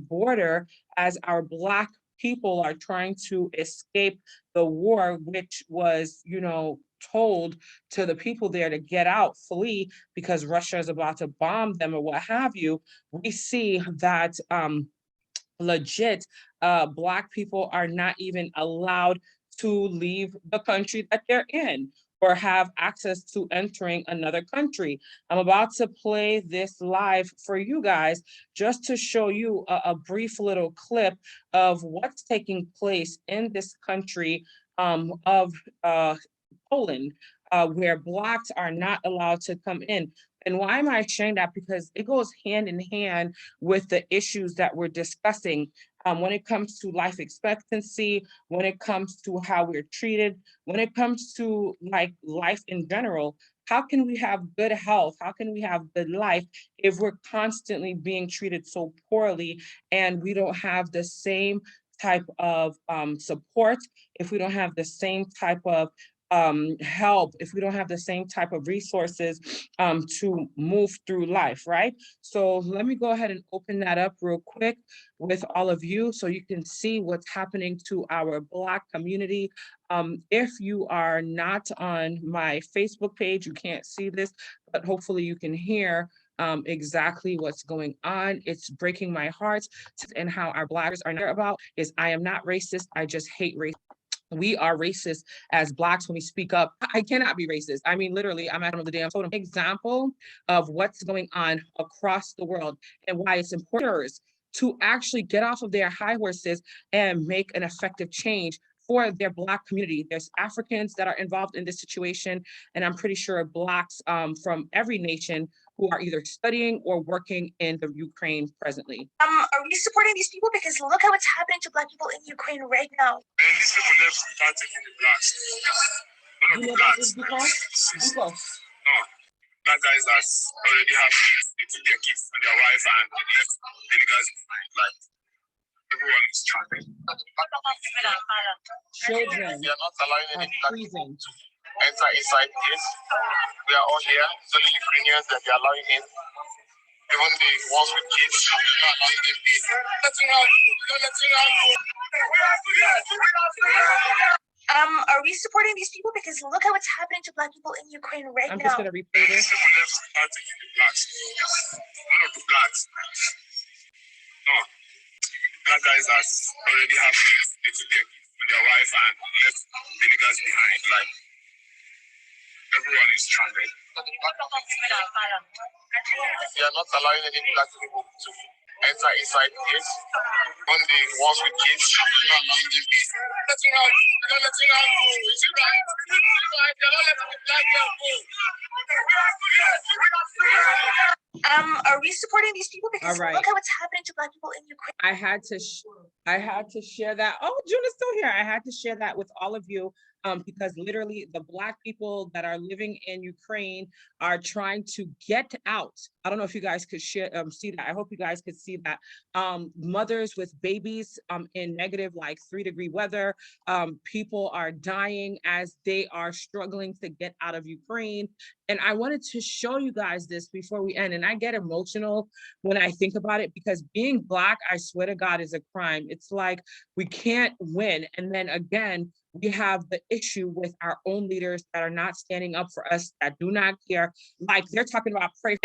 border, as our Black people are trying to escape the war, which was, you know, told to the people there to get out, flee, because Russia is about to bomb them or what have you. We see that legit Black people are not even allowed to leave the country that they're in or have access to entering another country. I'm about to play this live for you guys just to show you a brief little clip of what's taking place in this country of Poland, where Blacks are not allowed to come in. And why am I sharing that? Because it goes hand in hand with the issues that we're discussing when it comes to life expectancy, when it comes to how we're treated, when it comes to like life in general. How can we have good health? How can we have good life if we're constantly being treated so poorly and we don't have the same type of support, if we don't have the same type of help, if we don't have the same type of resources to move through life, right? So let me go ahead and open that up real quick with all of you so you can see what's happening to our Black community. If you are not on my Facebook page, you can't see this, but hopefully you can hear exactly what's going on. It's breaking my heart. And how our Blacks are not about is, I am not racist, I just hate race. We are racist as Blacks when we speak up. I cannot be racist. I mean, literally, I'm out of the damn totem. Example of what's going on across the world and why it's important to actually get off of their high horses and make an effective change for their Black community. There's Africans that are involved in this situation, and I'm pretty sure Blacks from every nation who are either studying or working in the Ukraine presently. Are we supporting these people? Because look at what's happening to Black people in Ukraine right now. And these people left without taking the blacks. None of the blacks. No. Black guys that already have kids, they took their kids and their wife and left the guys behind. Like, everyone is stranded. Children They are not allowing are any black freezing. people to enter inside this. We are all here. It's only Ukrainians that they are allowing in. Even the ones with kids, they're not allowing them in. Letting out, letting out. Are we supporting these people? Because look at what's happening to Black people in Ukraine right I'm now. just gonna replay this. People left are taking the blacks. One of the blacks. No. Black guys that already have kids, they took their wife and left the niggas behind. Like, everyone is stranded. They are not allowing any black people to enter inside this. When the ones with kids, they're not allowing them in. Letting out, they're letting out. Is it right? They're not letting the black girl go. Are we supporting these people? Because All right. look at what's happening to Black people in Ukraine. I had to share that. Oh, June is still here. I had to share that with all of you because literally the Black people that are living in Ukraine are trying to get out. I don't know if you guys could share see that. I hope you guys could see that. Mothers with babies in negative like 3-degree weather. People are dying as they are struggling to get out of Ukraine. And I wanted to show you guys this before we end. And I get emotional when I think about it because being Black, I swear to God, is a crime. It's like we can't win. And then again, we have the issue with our own leaders that are not standing up for us, that do not care. Like they're talking about pray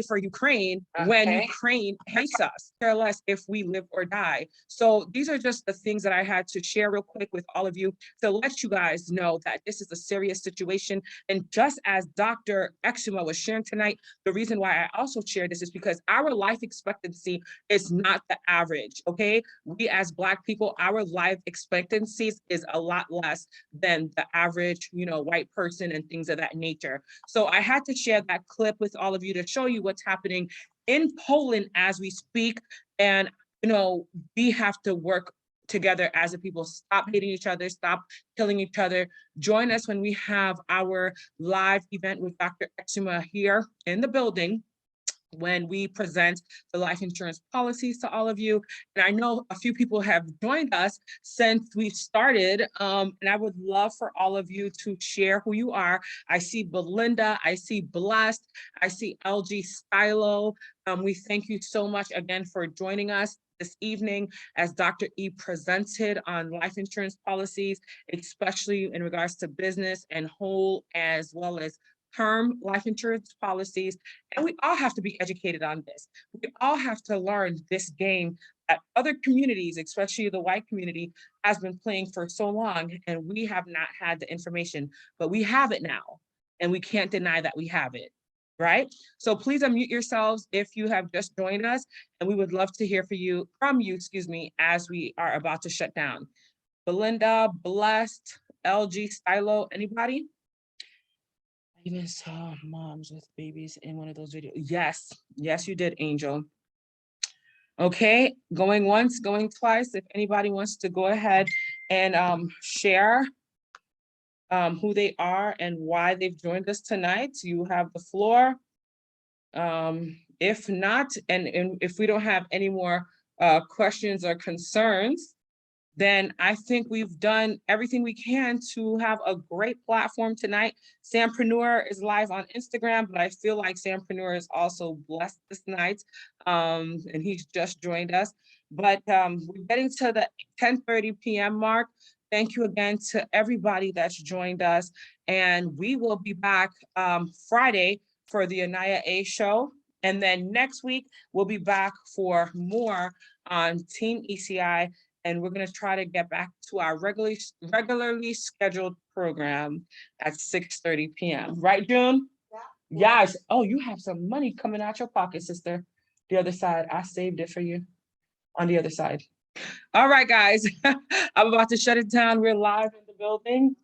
for Ukraine when Ukraine hates us, care less if we live or die. So these are just the things that I had to share real quick with all of you to let you guys know that this is a serious situation. And just as Dr. EXUMA was sharing tonight, the reason why I also share this is because our life expectancy is not the average, okay? We as Black people, our life expectancies is a lot less than the average, white person and things of that nature. So I had to share that clip with all of you to show you what's happening in Poland as we speak. And, we have to work together as a people. Stop hating each other, stop killing each other. Join us when we have our live event with Dr. EXUMA here in the building, when we present the life insurance policies to all of you. And I know a few people have joined us since we started, and I would love for all of you to share who you are. I see Belinda, I see Blessed, I see LG Stylo. We thank you so much again for joining us this evening as Dr. E presented on life insurance policies, especially in regards to business and whole, as well as term life insurance policies. And we all have to be educated on this. We all have to learn this game that other communities, especially the white community, has been playing for so long, and we have not had the information, but we have it now, and we can't deny that we have it, right? So please unmute yourselves if you have just joined us, and we would love to hear from you, as we are about to shut down. Belinda, Blessed, LG, Stylo, anybody? I even saw moms with babies in one of those videos. Yes, you did, Angel. Okay, going once, going twice. If anybody wants to go ahead and share who they are and why they've joined us tonight, you have the floor. If not, and if we don't have any more questions or concerns, then I think we've done everything we can to have a great platform tonight. Sampreneur is live on Instagram, but I feel like Sampreneur is also blessed this night, and he's just joined us. But we're getting to the 10:30 p.m. mark. Thank you again to everybody that's joined us, and we will be back Friday for the Anaya A show. And then next week, we'll be back for more on Team ECI. And we're going to try to get back to our regularly scheduled program at 6:30 p.m. Right, June? Yeah. Yes. Oh, you have some money coming out your pocket, sister. The other side. I saved it for you on the other side. All right, guys. I'm about to shut it down. We're live in the building.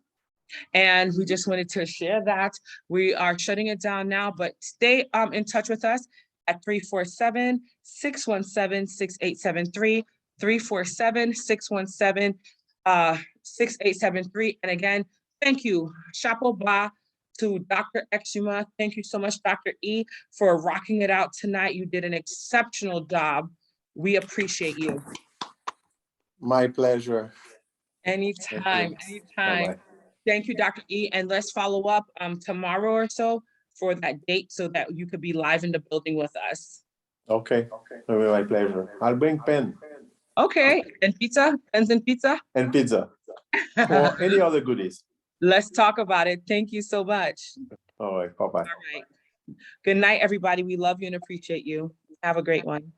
And we just wanted to share that. We are shutting it down now, but stay in touch with us at 347-617-6873. 347-617-6873. And again, thank you. Chapeau bas to Dr. EXUMA. Thank you so much, Dr. E, for rocking it out tonight. You did an exceptional job. We appreciate you. My pleasure. Anytime, anytime. Bye-bye. Thank you, Dr. E. And let's follow up tomorrow or so for that date so that you could be live in the building with us. Okay, it'll be my pleasure. I'll bring pen. Okay, and pizza, pens and pizza. And pizza or any other goodies. Let's talk about it. Thank you so much. All right, bye-bye. All right. Good night, everybody. We love you and appreciate you. Have a great one.